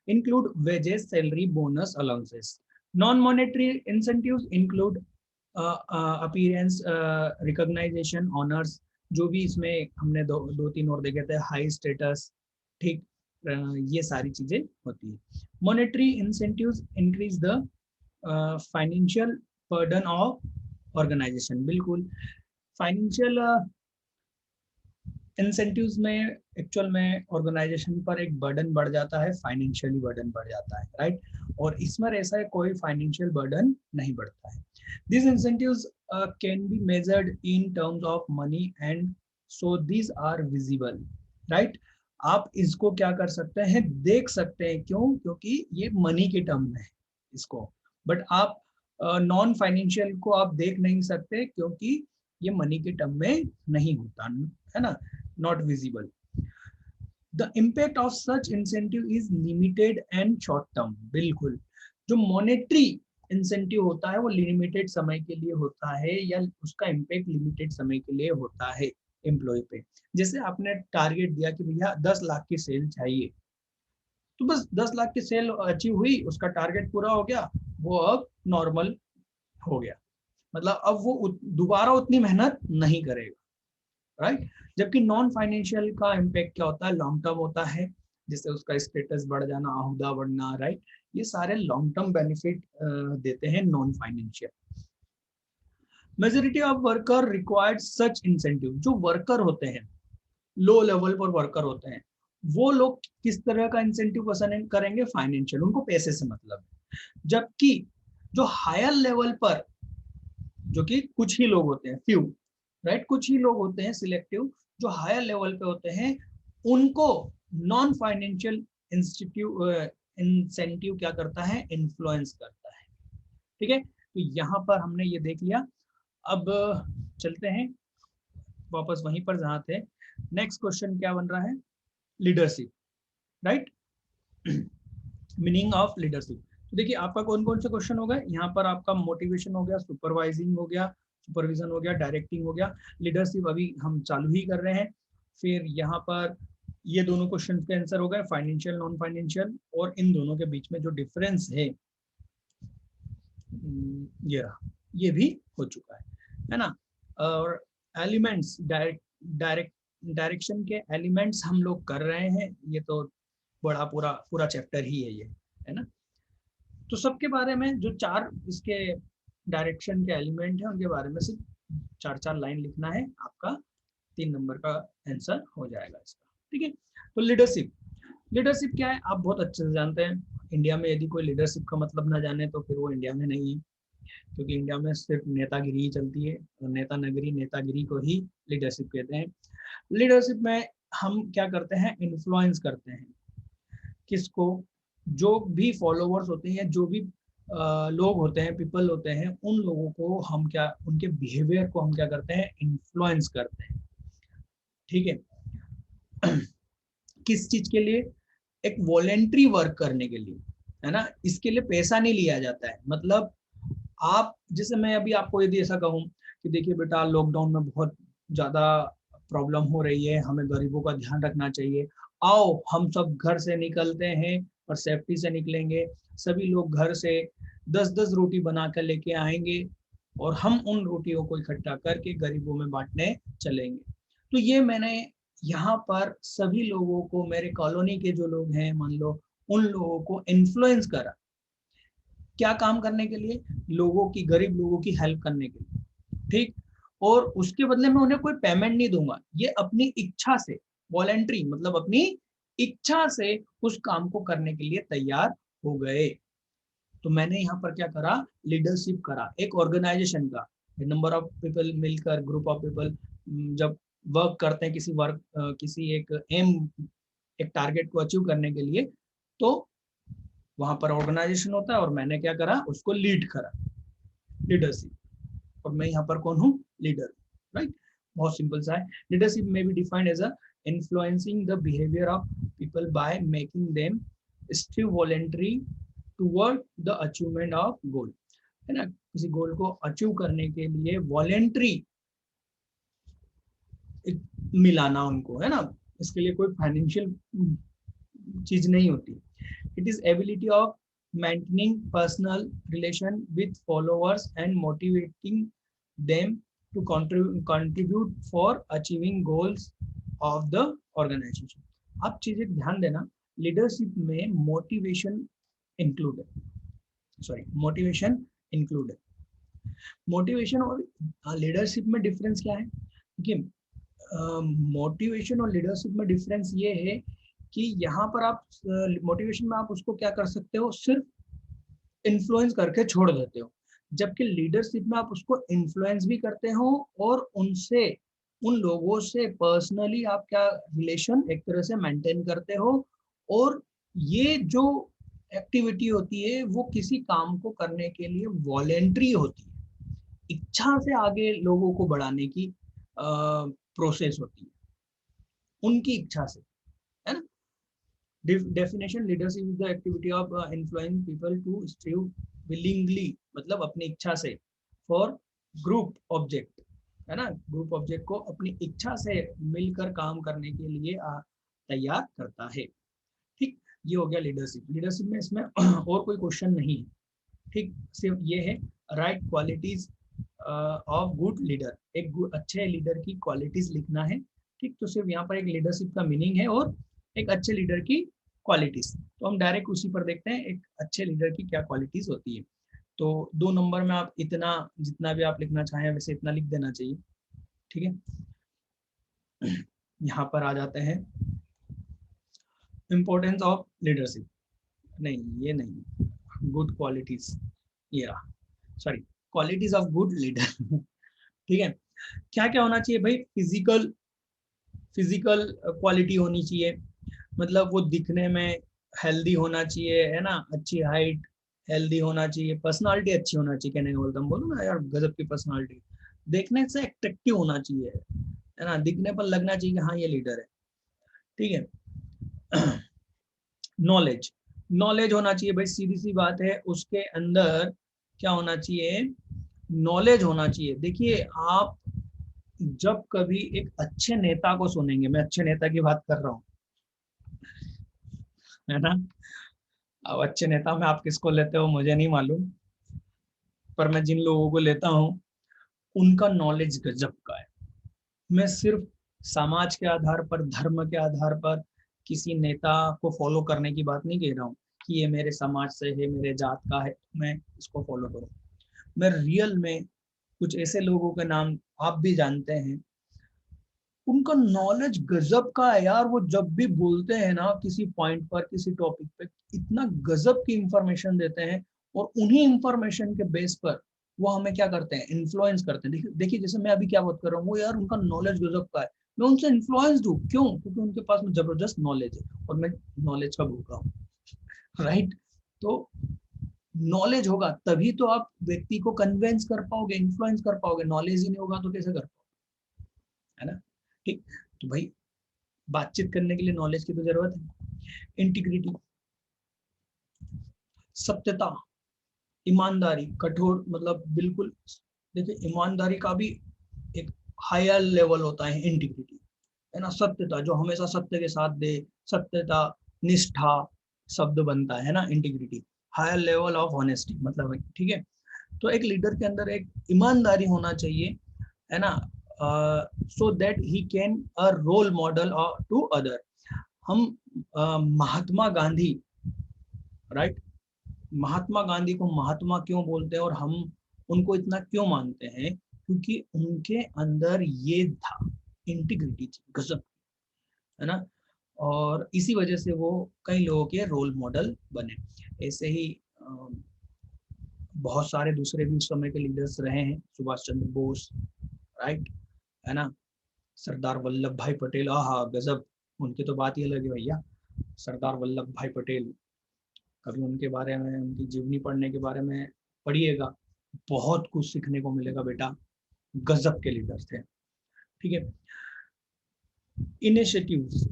include wages, salary, bonus, allowances। non monetary incentives include appearance, recognisation, honours, जो भी इसमें हमने 2-3 और देखे थे, हाई स्टेटस। ठीक। ये सारी चीजें होती है। Monetary incentives increase the financial burden of organisation, बिल्कुल। फाइनेंशियल इंसेंटिव्स में एक्चुअल में ऑर्गेनाइजेशन पर एक बर्डन बढ़ जाता है, फाइनेंशियली बर्डन बढ़ जाता है, राइट। और इसमें ऐसा है कोई फाइनेंशियल बर्डन नहीं बढ़ता है। These incentives can be measured in terms of money and so these are visible, right? आप इसको क्या कर सकते हैं, देख सकते हैं। क्यों? क्योंकि ये मनी के टर्म में है इसको, बट आप नॉन फाइनेंशियल को आप देख नहीं सकते क्योंकि ये मनी के टर्म में नहीं होता है ना, not visible. The impact of such incentive is limited and short term. बिल्कुल, जो मॉनेटरी इंसेंटिव होता है वो लिमिटेड समय के लिए होता है या उसका इम्पैक्ट लिमिटेड समय के लिए होता है एम्प्लॉय पे। जैसे आपने टारगेट दिया कि भैया 10 लाख की सेल चाहिए, तो बस 10 लाख की सेल अचीव हुई, उसका टारगेट पूरा हो गया, वो अब नॉर्मल हो गया, मतलब अब वो दोबारा उतनी मेहनत नहीं करेगा, राइट। जबकि नॉन फाइनेंशियल का इम्पैक्ट क्या होता है, लॉन्ग टर्म होता है, जिससे उसका स्टेटस बढ़ जाना, अहदा बढ़ना, राइट। ये सारे लॉन्ग टर्म बेनिफिट देते हैं non financial. Majority of worker required such incentive. जो वर्कर होते हैं, लो लेवल पर वर्कर होते हैं, वो लोग किस तरह का इंसेंटिव पसंद करेंगे, फाइनेंशियल, उनको पैसे से मतलब है। जबकि जो हायर लेवल पर, जो कि कुछ ही लोग होते हैं, फ्यू, राइट, कुछ ही लोग होते हैं सिलेक्टिव, जो हायर लेवल पे होते हैं, उनको नॉन फाइनेंशियल इंसेंटिव क्या करता है, इन्फ्लुएंस करता है। ठीक है, तो यहाँ पर हमने ये देख लिया। अब चलते हैं वापस वहीं पर जहाँ थे। नेक्स्ट क्वेश्चन क्या बन रहा है, leadership, right. Meaning of leadership. तो देखिए आपका कौन कौन से क्वेश्चन हो गए यहाँ पर, आपका मोटिवेशन हो गया, सुपरवाइजिंग हो गया, सुपरविजन हो गया, डायरेक्टिंग हो गया, लीडरशिप अभी हम चालू ही कर रहे हैं। फिर यहाँ पर ये दोनों क्वेश्चन के आंसर हो गए, फाइनेंशियल, नॉन फाइनेंशियल, और इन दोनों के बीच में जो डिफरेंस है ये रहा, ये भी हो चुका है ना। और एलिमेंट्स, डायरेक्शन के एलिमेंट्स हम लोग कर रहे हैं, ये तो बड़ा पूरा पूरा चैप्टर ही है ये, है ना। तो सबके बारे में जो 4 इसके डायरेक्शन के एलिमेंट हैं उनके बारे में सिर्फ 4 लाइन लिखना है, आपका 3 नंबर का आंसर हो जाएगा इसका। ठीक है, तो लीडरशिप, लीडरशिप क्या है आप बहुत अच्छे से जानते हैं। इंडिया में यदि कोई लीडरशिप का मतलब ना जाने तो फिर वो इंडिया में नहीं है, क्योंकि इंडिया में सिर्फ नेतागिरी ही चलती है, और नेता नगरी नेतागिरी को ही लीडरशिप कहते हैं। लीडरशिप में हम क्या करते हैं, इन्फ्लुएंस करते हैं किसको, जो भी फॉलोवर्स होते हैं, जो भी लोग होते हैं, पीपल होते हैं, उन लोगों को हम क्या, उनके बिहेवियर को हम क्या करते हैं, इन्फ्लुएंस करते हैं। ठीक है, किस चीज के लिए, एक वॉलेंट्री वर्क करने के लिए, है ना। इसके लिए पैसा नहीं लिया जाता है, मतलब आप, जैसे मैं अभी आपको यदि ऐसा कहूँ कि देखिए बेटा लॉकडाउन में बहुत ज्यादा प्रॉब्लम हो रही है, हमें गरीबों का ध्यान रखना चाहिए, आओ हम सब घर से निकलते हैं और सेफ्टी से निकलेंगे, सभी लोग घर से 10-10 रोटी बना कर लेके आएंगे और हम उन रोटियों को इकट्ठा करके गरीबों में बांटने चलेंगे। तो ये मैंने यहाँ पर सभी लोगों को, मेरे कॉलोनी के जो लोग हैं मान लो, उन लोगों को इन्फ्लुएंस करा, क्या काम करने के लिए, लोगों की, गरीब लोगों की हेल्प करने के लिए। ठीक, और उसके बदले में उन्हें कोई पेमेंट नहीं दूंगा, ये अपनी इच्छा से, वॉलेंट्री मतलब अपनी इच्छा से उस काम को करने के लिए तैयार हो गए। तो मैंने यहाँ पर क्या करा, लीडरशिप करा एक ऑर्गेनाइजेशन का, नंबर ऑफ पीपल मिलकर, ग्रुप ऑफ पीपल जब वर्क करते हैं किसी वर्क, किसी एक एम, एक टारगेट को अचीव करने के लिए, तो वहां पर ऑर्गेनाइजेशन होता है और मैंने क्या करा, उसको लीड करा, लीडरशिप। और मैं यहाँ पर कौन हूँ, लीडर, राइट। बहुत सिंपल सा है। लीडरशिप में भी defined as a influencing the behaviour of people by making them strive voluntary toward the achievement of goal, है ना। किसी गोल को अचीव करने के लिए वॉलेंट्री मिलाना उनको, है ना, इसके लिए कोई फाइनेंशियल चीज नहीं होती। It is ability of maintaining personal relation with followers and motivating them to contribute for achieving goals of the organization. आप चीजें ध्यान देना, लीडरशिप में मोटिवेशन इंक्लूड है, सॉरी मोटिवेशन इंक्लूड है। मोटिवेशन और लीडरशिप में डिफरेंस क्या है, देखिए मोटिवेशन और लीडरशिप में डिफरेंस ये है कि यहाँ पर आप मोटिवेशन में आप उसको क्या कर सकते हो, सिर्फ इन्फ्लुएंस करके छोड़ देते हो, जबकि लीडरशिप में आप उसको इन्फ्लुएंस भी करते हो और उनसे, उन लोगों से पर्सनली आप क्या रिलेशन एक तरह से मेंटेन करते हो। और ये जो एक्टिविटी होती है वो किसी काम को करने के लिए वॉलेंट्री होती है, इच्छा से आगे लोगों को बढ़ाने की प्रोसेस होती है, उनकी इच्छा से, है ना। Definition, leadership is the activity of influence people to strive willingly, मतलब अपनी इच्छा से, फॉर ग्रुप ऑब्जेक्ट, है ना, ग्रुप ऑब्जेक्ट को अपनी इच्छा से मिलकर काम करने के लिए तैयार करता है। ठीक, ये हो गया लीडरशिप। लीडरशिप में इसमें और कोई क्वेश्चन नहीं है, ठीक, सिर्फ ये है right qualities of good leader, एक अच्छे लीडर की क्वालिटीज लिखना है। ठीक, तो सिर्फ यहाँ पर एक लीडरशिप का मीनिंग है और एक अच्छे लीडर की क्वालिटीज, तो हम डायरेक्ट उसी पर देखते हैं, एक अच्छे लीडर की क्या क्वालिटीज होती है। तो 2 नंबर में आप इतना, जितना भी आप लिखना चाहें वैसे इतना लिख देना चाहिए। ठीक है, यहाँ पर आ जाते हैं इम्पोर्टेंस ऑफ लीडरशिप, नहीं ये नहीं, गुड क्वालिटीज, ये sorry, qualities of good leader. ठीक है, क्या क्या होना चाहिए भाई, फिजिकल क्वालिटी होनी चाहिए, मतलब वो दिखने में हेल्दी होना चाहिए, है ना, अच्छी हाइट, हेल्दी होना चाहिए, पर्सनालिटी अच्छी होना चाहिए, कहने का बोलता हूँ, बोलो ना यार गजब की पर्सनालिटी, देखने से अट्रैक्टिव होना चाहिए, है ना, दिखने पर लगना चाहिए कि हाँ ये लीडर है। ठीक है, नॉलेज, नॉलेज होना चाहिए भाई, सीधी सी बात है, उसके अंदर क्या होना चाहिए, नॉलेज होना चाहिए। देखिए आप जब कभी एक अच्छे नेता को सुनेंगे, मैं अच्छे नेता की बात कर रहा हूँ, है ना, अब अच्छे नेता में आप किसको लेते हो मुझे नहीं मालूम, पर मैं जिन लोगों को लेता हूँ उनका नॉलेज गजब का है। मैं सिर्फ समाज के आधार पर, धर्म के आधार पर किसी नेता को फॉलो करने की बात नहीं कह रहा हूँ कि ये मेरे समाज से है, मेरे जात का है, मैं इसको फॉलो करूँ। मैं रियल में कुछ ऐसे लोगों के नाम आप भी जानते हैं, उनका नॉलेज गजब का है यार, वो जब भी बोलते हैं ना किसी पॉइंट पर, किसी टॉपिक पे, इतना गजब की इंफॉर्मेशन देते हैं, और उन्हीं इंफॉर्मेशन के बेस पर वो हमें क्या करते हैं, इन्फ्लुएंस करते हैं। देखिए देखिए, जैसे मैं अभी क्या बात कर रहा हूँ, वो यार उनका नॉलेज गजब का है, मैं उनसे इन्फ्लुएंस हूँ, क्यों, क्योंकि उनके पास में जबरदस्त नॉलेज है और मैं नॉलेज का भूखा हूँ, राइट। तो नॉलेज होगा तभी तो आप व्यक्ति को कन्विंस कर पाओगे, इन्फ्लुएंस कर पाओगे, नॉलेज ही नहीं होगा तो कैसे कर पाओगे, है ना। ठीक, तो भाई बातचीत करने के लिए नॉलेज की तो जरूरत है। इंटीग्रिटी, सत्यता, ईमानदारी, कठोर, मतलब बिल्कुल, देखिए ईमानदारी का भी एक हायर लेवल होता है, इंटीग्रिटी, है ना, सत्यता, जो हमेशा सत्य के साथ दे, सत्यता, निष्ठा शब्द बनता है ना, integrity, higher level of honesty मतलब, ठीक है। तो एक लीडर के अंदर एक ईमानदारी होना चाहिए, है ना, so that he can a role model to other. हम महात्मा गांधी, राइट, महात्मा गांधी को महात्मा क्यों बोलते हैं और हम उनको इतना क्यों मानते हैं, क्योंकि उनके अंदर ये था, इंटीग्रिटी थी गजब, है ना, और इसी वजह से वो कई लोगों के रोल मॉडल बने। ऐसे ही बहुत सारे दूसरे भी उस समय के लीडर्स रहे हैं, सुभाष चंद्र बोस, राइट, है ना, सरदार वल्लभ भाई पटेल, आहा गजब, उनकी तो बात ही अलग है भैया, सरदार वल्लभ भाई पटेल, कभी उनके बारे में, उनकी जीवनी पढ़ने के बारे में पढ़िएगा, बहुत कुछ सीखने को मिलेगा बेटा, गजब के लीडर थे। ठीक है, इनिशिएटिव्स,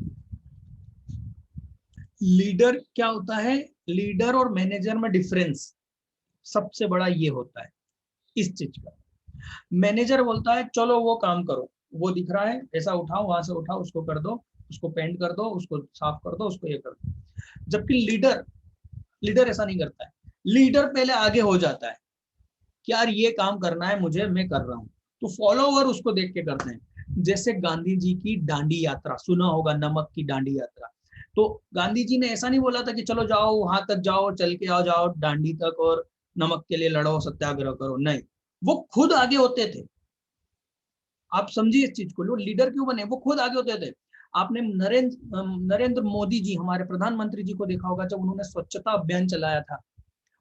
लीडर क्या होता है, लीडर और मैनेजर में डिफरेंस सबसे बड़ा ये होता है इस चीज का। मैनेजर बोलता है चलो वो काम करो, वो दिख रहा है, ऐसा उठाओ, वहां से उठाओ, उसको कर दो, उसको पेंट कर दो, उसको साफ कर दो, उसको ये कर दो। जबकि लीडर, लीडर ऐसा नहीं करता है, लीडर पहले आगे हो जाता है कि यार ये काम करना है मुझे, मैं कर रहा हूँ, तो फॉलोवर उसको देख के करते हैं। जैसे गांधी जी की दांडी यात्रा सुना होगा, नमक की दांडी यात्रा, तो गांधी जी ने ऐसा नहीं बोला था कि चलो जाओ वहां तक जाओ, चल के आओ, जाओ दांडी तक और नमक के लिए लड़ो, सत्याग्रह करो, नहीं, वो खुद आगे होते थे। आप समझिए इस चीज को, लोग लीडर क्यों बने, वो खुद आगे होते थे। आपने नरेंद्र मोदी जी, हमारे प्रधानमंत्री जी को देखा होगा, जब उन्होंने स्वच्छता अभियान चलाया था,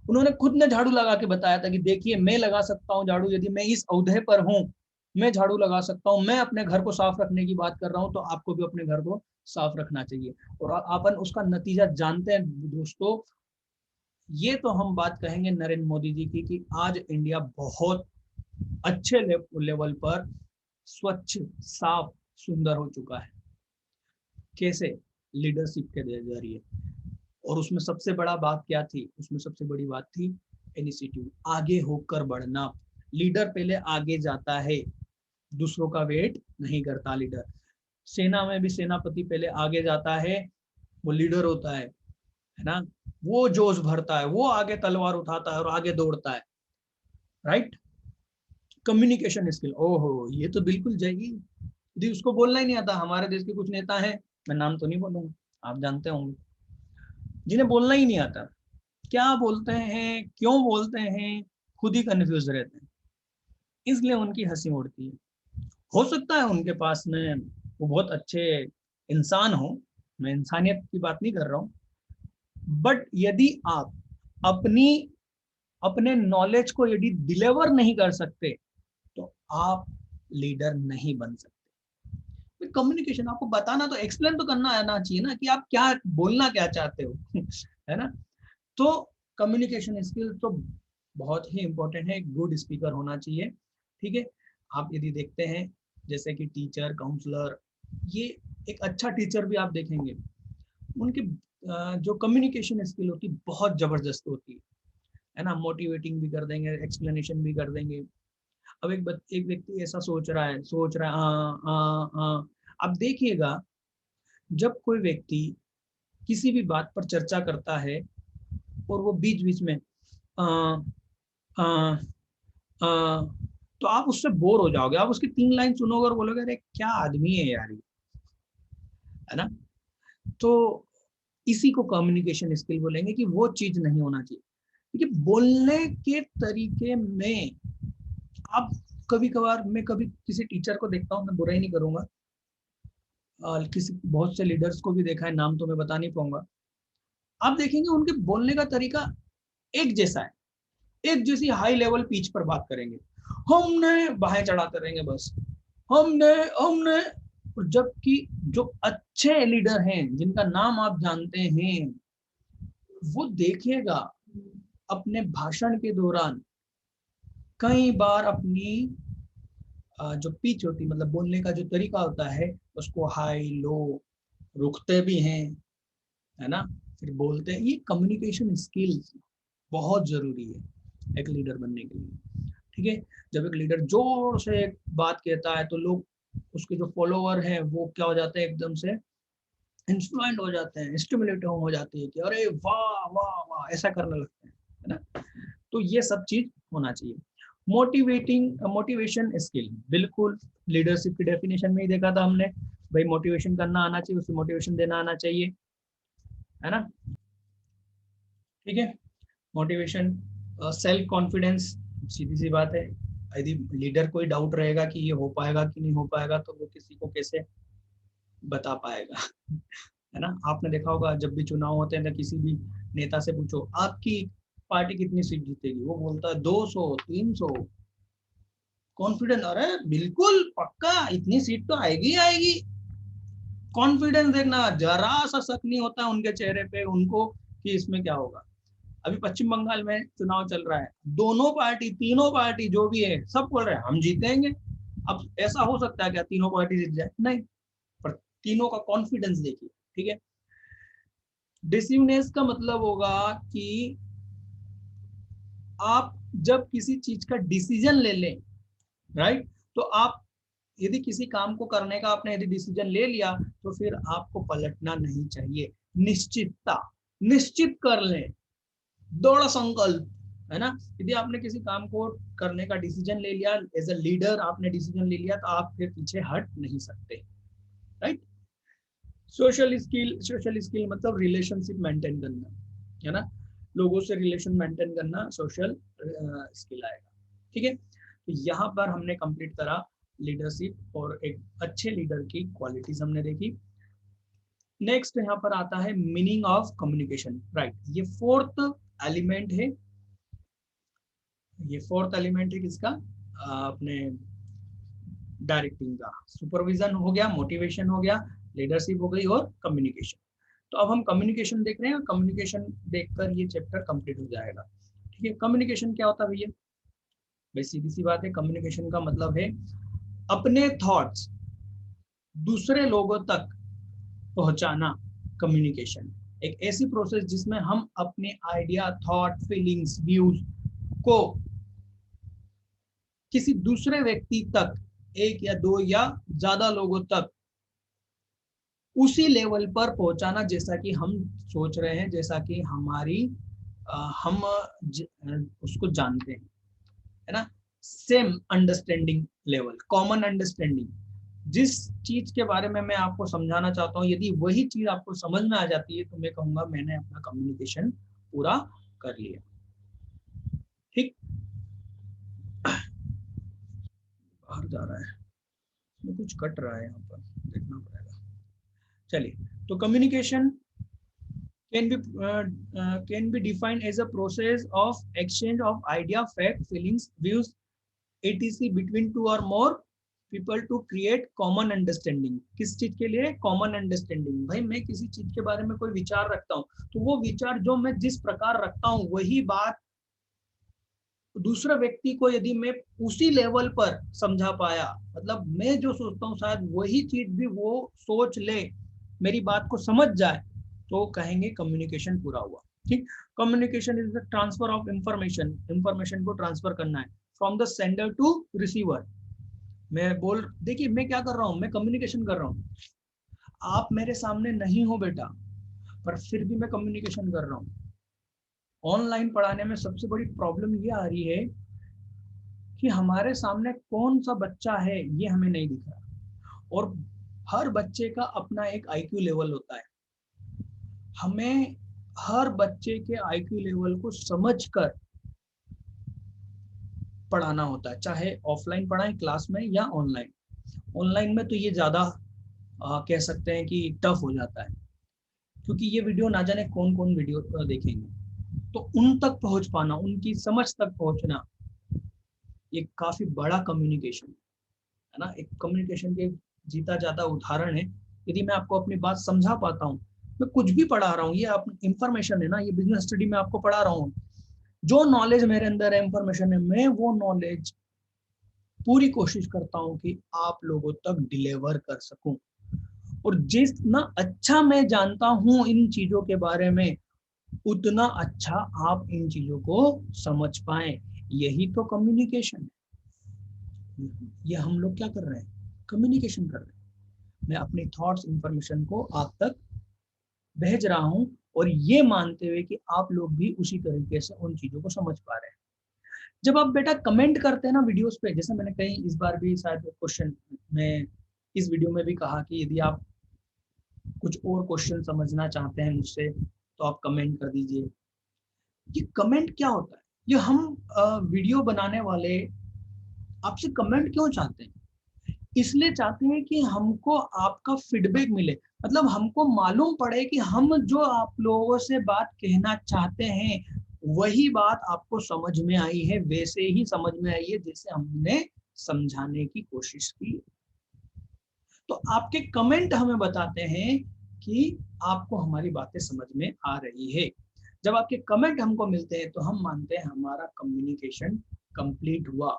उन्होंने खुद ने झाड़ू लगा के बताया था कि देखिए मैं लगा सकता हूँ झाड़ू, यदि मैं इस ओहदे पर हूँ मैं झाड़ू लगा सकता हूँ, मैं अपने घर को साफ रखने की बात कर रहा हूँ, तो आपको भी अपने घर को साफ रखना चाहिए। और अपन उसका नतीजा जानते हैं दोस्तों, ये तो हम बात कहेंगे नरेंद्र मोदी जी की कि आज इंडिया बहुत अच्छे लेवल पर स्वच्छ, साफ, सुंदर हो चुका है। कैसे? लीडरशिप के जरिए। और उसमें सबसे बड़ा बात क्या थी? उसमें सबसे बड़ी बात थी इनिशिएटिव, आगे होकर बढ़ना। लीडर पहले आगे जाता है, दूसरों का वेट नहीं करता लीडर। सेना में भी सेनापति पहले आगे जाता है, वो लीडर होता है ना। वो जोश भरता है, वो आगे तलवार उठाता है और आगे दौड़ता है, राइट। कम्युनिकेशन स्किल, ओहो ये तो बिल्कुल जाएगी यदि उसको बोलना ही नहीं आता। हमारे देश के कुछ नेता हैं, मैं नाम तो नहीं बोलूंगा, आप जानते होंगे, जिन्हें बोलना ही नहीं आता। क्या बोलते हैं, क्यों बोलते हैं, खुद ही कंफ्यूज रहते हैं, इसलिए उनकी हंसी उड़ती है। हो सकता है उनके पास में वो बहुत अच्छे इंसान हो, मैं इंसानियत की बात नहीं कर रहा हूँ, बट यदि आप अपनी अपने नॉलेज को यदि डिलीवर नहीं कर सकते तो आप लीडर नहीं बन सकते। कम्युनिकेशन आपको बताना, तो एक्सप्लेन तो करना आना चाहिए ना कि आप क्या बोलना क्या चाहते हो है ना। तो कम्युनिकेशन स्किल तो बहुत ही इंपॉर्टेंट है, गुड स्पीकर होना चाहिए। ठीक है, आप यदि देखते हैं जैसे कि टीचर, काउंसलर, ये एक अच्छा टीचर भी आप देखेंगे, उनकी जो कम्युनिकेशन स्किल होती है बहुत जबरदस्त होती है ना। मोटिवेटिंग भी कर देंगे, एक्सप्लेनेशन भी कर देंगे। अब एक व्यक्ति ऐसा सोच रहा है अब देखिएगा, जब कोई व्यक्ति किसी भी बात पर चर्चा करता है और वो बीच बीच में आ, आ, आ, तो आप उससे बोर हो जाओगे। आप उसकी 3 लाइन सुनोगे और बोलोगे अरे क्या आदमी है यार ये, है ना। तो इसी को कम्युनिकेशन स्किल बोलेंगे कि वो चीज नहीं होना चाहिए। क्योंकि बोलने के तरीके में आप कभी कभार, मैं कभी किसी टीचर को देखता हूँ, मैं बुराई नहीं करूंगा, किसी बहुत से लीडर्स को भी देखा है, नाम तो मैं बता नहीं पाऊंगा। आप देखेंगे उनके बोलने का तरीका एक जैसा है, एक जैसी हाई लेवल पिच पर बात करेंगे, हमने बाहें चढ़ाते रहेंगे बस, हमने हमने। जबकि जो अच्छे लीडर हैं जिनका नाम आप जानते हैं, वो देखिएगा अपने भाषण के दौरान कई बार अपनी जो पिच होती, मतलब बोलने का जो तरीका होता है, उसको हाई लो रुकते भी हैं, है ना, फिर बोलते हैं। ये कम्युनिकेशन स्किल्स बहुत जरूरी है एक लीडर बनने के लिए। ठीक है, जब एक लीडर जोर से एक बात कहता है तो लोग, उसके जो फॉलोवर हैं वो क्या हो जाते हैं, एकदम से इंस्टुलेंट हो जाते हैं, स्टिमुलेट हो जाती है कि अरे वाह वाह वाह, ऐसा करने लगते हैं, है ना। तो ये सब चीज होना चाहिए। मोटिवेशन स्किल, बिल्कुल लीडरशिप की डेफिनेशन में ही देखा था हमने, भाई मोटिवेशन करना आना चाहिए, उसे मोटिवेशन देना आना चाहिए, है ना। ठीक है, मोटिवेशन, सेल्फ कॉन्फिडेंस, सीधी सी बात है। यदि लीडर कोई डाउट रहेगा कि ये हो पाएगा कि नहीं हो पाएगा, तो वो किसी को कैसे बता पाएगा है ना। आपने देखा होगा जब भी चुनाव होते हैं तो किसी भी नेता से पूछो आपकी पार्टी कितनी सीट जीतेगी, वो बोलता है 200 300, कॉन्फिडेंस, अरे बिल्कुल पक्का इतनी सीट तो आएगी आएगी। कॉन्फिडेंस देखना, जरा सा शक नहीं होता उनके चेहरे पे उनको कि इसमें क्या होगा। अभी पश्चिम बंगाल में चुनाव चल रहा है, दोनों पार्टी, तीनों पार्टी जो भी है, सब बोल रहे हैं हम जीतेंगे। अब ऐसा हो सकता है क्या तीनों पार्टी जीत जाए? नहीं, पर तीनों का कॉन्फिडेंस देखिए। ठीक है, डिसिवनेस का मतलब होगा कि आप जब किसी चीज का डिसीजन ले लें, राइट, तो आप यदि किसी काम को करने का आपने यदि डिसीजन ले लिया तो फिर आपको पलटना नहीं चाहिए। निश्चितता, निश्चित कर लें, दृढ़ संकल्प, है ना। यदि आपने किसी काम को करने का डिसीजन ले लिया, एज अ लीडर आपने डिसीजन ले लिया, तो आप फिर पीछे हट नहीं सकते, राइट। सोशल स्किल मतलब रिलेशनशिप मेंटेन करना, है ना, लोगों से रिलेशन मेंटेन करना सोशल स्किल आएगा। ठीक है, तो यहाँ पर हमने कंप्लीट करा लीडरशिप और एक अच्छे लीडर की क्वालिटीज हमने देखी। नेक्स्ट यहाँ पर आता है मीनिंग ऑफ कम्युनिकेशन, राइट। ये फोर्थ एलिमेंट है, ये फोर्थ एलिमेंट है किसका, अपने डायरेक्टिंग का। सुपरविजन हो गया, मोटिवेशन हो गया, लीडरशिप हो गई और कम्युनिकेशन। तो अब हम कम्युनिकेशन देख रहे हैं, कम्युनिकेशन देखकर ये चैप्टर कंप्लीट हो जाएगा। ठीक है, कम्युनिकेशन क्या होता है भैया? भाई सीधी सी बात है, कम्युनिकेशन का मतलब है अपने थॉट्स दूसरे लोगों तक पहुंचाना। कम्युनिकेशन एक ऐसी प्रोसेस जिसमें हम अपने आइडिया, थॉट, फीलिंग्स, व्यूज को किसी दूसरे व्यक्ति तक, एक या दो या ज्यादा लोगों तक उसी लेवल पर पहुंचाना जैसा कि हम सोच रहे हैं, जैसा कि हमारी हम उसको जानते हैं, है ना। Same understanding level, common understanding. जिस चीज के बारे में मैं आपको समझाना चाहता हूँ, यदि वही चीज आपको समझ में आ जाती है तो मैं कहूंगा मैंने अपना कम्युनिकेशन पूरा कर लिया। ठीक, बाहर जा रहा है, कुछ कट रहा है यहाँ पर, देखना पड़ेगा। चलिए, तो communication can be defined as a process of exchange of idea, fact, feelings, views, etc. between two or more people to create common understanding। किस चीज के लिए? Common understanding. भाई मैं किसी चीज के बारे में कोई विचार रखता हूँ, तो वो विचार जो मैं जिस प्रकार रखता हूँ वही बात दूसरे व्यक्ति को यदि मैं उसी लेवल पर समझा पाया, मतलब मैं जो सोचता हूँ शायद वही चीज भी वो सोच ले, मेरी बात को समझ जाए, तो कहेंगे कम्युनिकेशन पूरा हुआ। ठीक, communication is the transfer of information. Information को ट्रांसफर करना है from the sender to receiver. देखिए मैं क्या कर रहा हूँ, मैं कम्युनिकेशन कर रहा हूँ। आप मेरे सामने नहीं हो बेटा, पर फिर भी मैं कम्युनिकेशन कर रहा हूँ। ऑनलाइन पढ़ाने में सबसे बड़ी प्रॉब्लम ये आ रही है कि हमारे सामने कौन सा बच्चा है ये हमें नहीं दिख रहा, और हर बच्चे का अपना एक आईक्यू लेवल होता है। हमें हर बच्चे के आईक्यू लेवल को समझकर पढ़ाना होता है, चाहे ऑफलाइन पढ़ाएं क्लास में या ऑनलाइन। ऑनलाइन में तो ये ज्यादा कह सकते हैं कि टफ हो जाता है, क्योंकि ये वीडियो ना जाने कौन कौन वीडियो देखेंगे, तो उन तक पहुंच पाना, उनकी समझ तक पहुंचना, ये काफी बड़ा कम्युनिकेशन है ना। एक कम्युनिकेशन के जीता जाता उदाहरण है। यदि मैं आपको अपनी बात समझा पाता हूँ, मैं कुछ भी पढ़ा रहा हूँ, ये इंफॉर्मेशन है ना, ये बिजनेस स्टडी में आपको पढ़ा रहा हूँ, जो नॉलेज मेरे अंदर है, इंफॉर्मेशन है, मैं वो नॉलेज पूरी कोशिश करता हूँ कि आप लोगों तक डिलीवर कर सकूं। और जितना अच्छा मैं जानता हूँ इन चीजों के बारे में, उतना अच्छा आप इन चीजों को समझ पाए। यही तो कम्युनिकेशन है। ये हम लोग क्या कर रहे हैं? कम्युनिकेशन कर रहे हैं। मैं अपने थॉट्स, इंफॉर्मेशन को आप तक भेज रहा हूं, और ये मानते हुए कि आप लोग भी उसी तरीके से उन चीजों को समझ पा रहे हैं। जब आप बेटा कमेंट करते हैं ना वीडियोस पे, जैसे मैंने कहीं इस बार भी शायद क्वेश्चन में, इस वीडियो में भी कहा कि यदि आप कुछ और क्वेश्चन समझना चाहते हैं मुझसे तो आप कमेंट कर दीजिए। ये कमेंट क्या होता है? ये हम वीडियो बनाने वाले आपसे कमेंट क्यों चाहते हैं? इसलिए चाहते हैं कि हमको आपका फीडबैक मिले, मतलब हमको मालूम पड़े कि हम जो आप लोगों से बात कहना चाहते हैं वही बात आपको समझ में आई है, वैसे ही समझ में आई है जैसे हमने समझाने की कोशिश की। तो आपके कमेंट हमें बताते हैं कि आपको हमारी बातें समझ में आ रही है। जब आपके कमेंट हमको मिलते हैं तो हम मानते हैं हमारा कम्युनिकेशन कंप्लीट हुआ,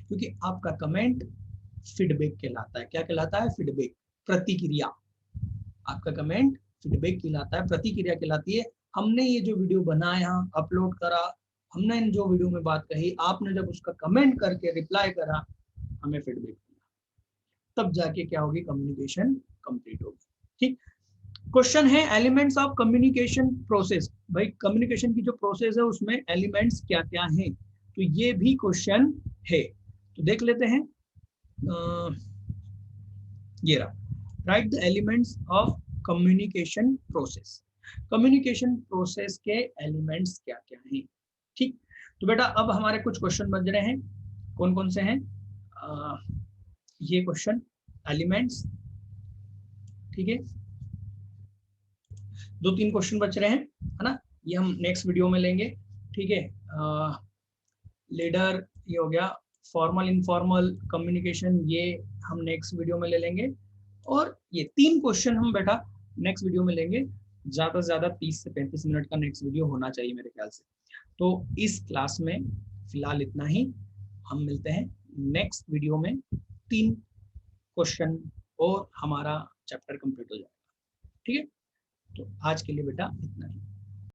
क्योंकि आपका कमेंट फीडबैक कहलाता है। क्या कहलाता है? फीडबैक, प्रतिक्रिया। आपका कमेंट फीडबैक कहलाता है, प्रतिक्रिया कहलाती है। हमने ये जो वीडियो बनाया, अपलोड करा, हमने इन जो वीडियो में बात कही, आपने जब उसका कमेंट करके रिप्लाई करा, हमें फीडबैक दिया, तब जाके क्या होगी? कम्युनिकेशन कंप्लीट होगी। ठीक, क्वेश्चन है एलिमेंट्स ऑफ कम्युनिकेशन प्रोसेस। भाई कम्युनिकेशन की जो प्रोसेस है उसमें एलिमेंट्स क्या क्या हैं, तो ये भी क्वेश्चन है, तो देख लेते हैं। ये रहा, right the elements of communication process. Communication process के एलिमेंट्स क्या क्या हैं? ठीक, तो बेटा अब हमारे कुछ क्वेश्चन बच रहे हैं। कौन कौन से हैं? ये क्वेश्चन एलिमेंट्स, ठीक है, 2-3 क्वेश्चन बच रहे हैं, है ना। ये हम नेक्स्ट वीडियो में लेंगे, ठीक है। लीडर ये हो गया, फॉर्मल इनफॉर्मल कम्युनिकेशन ये हम नेक्स्ट वीडियो में ले लेंगे, और ये 3 क्वेश्चन हम बेटा नेक्स्ट वीडियो में लेंगे। ज़्यादा से ज़्यादा 30 से 35 मिनट का नेक्स्ट वीडियो होना चाहिए मेरे ख्याल से। तो इस क्लास में फिलहाल इतना ही, हम मिलते हैं नेक्स्ट वीडियो में। 3 क्वेश्चन और हमारा चैप्टर कंप्लीट हो जाएगा। ठीक है, तो आज के लिए बेटा इतना ही।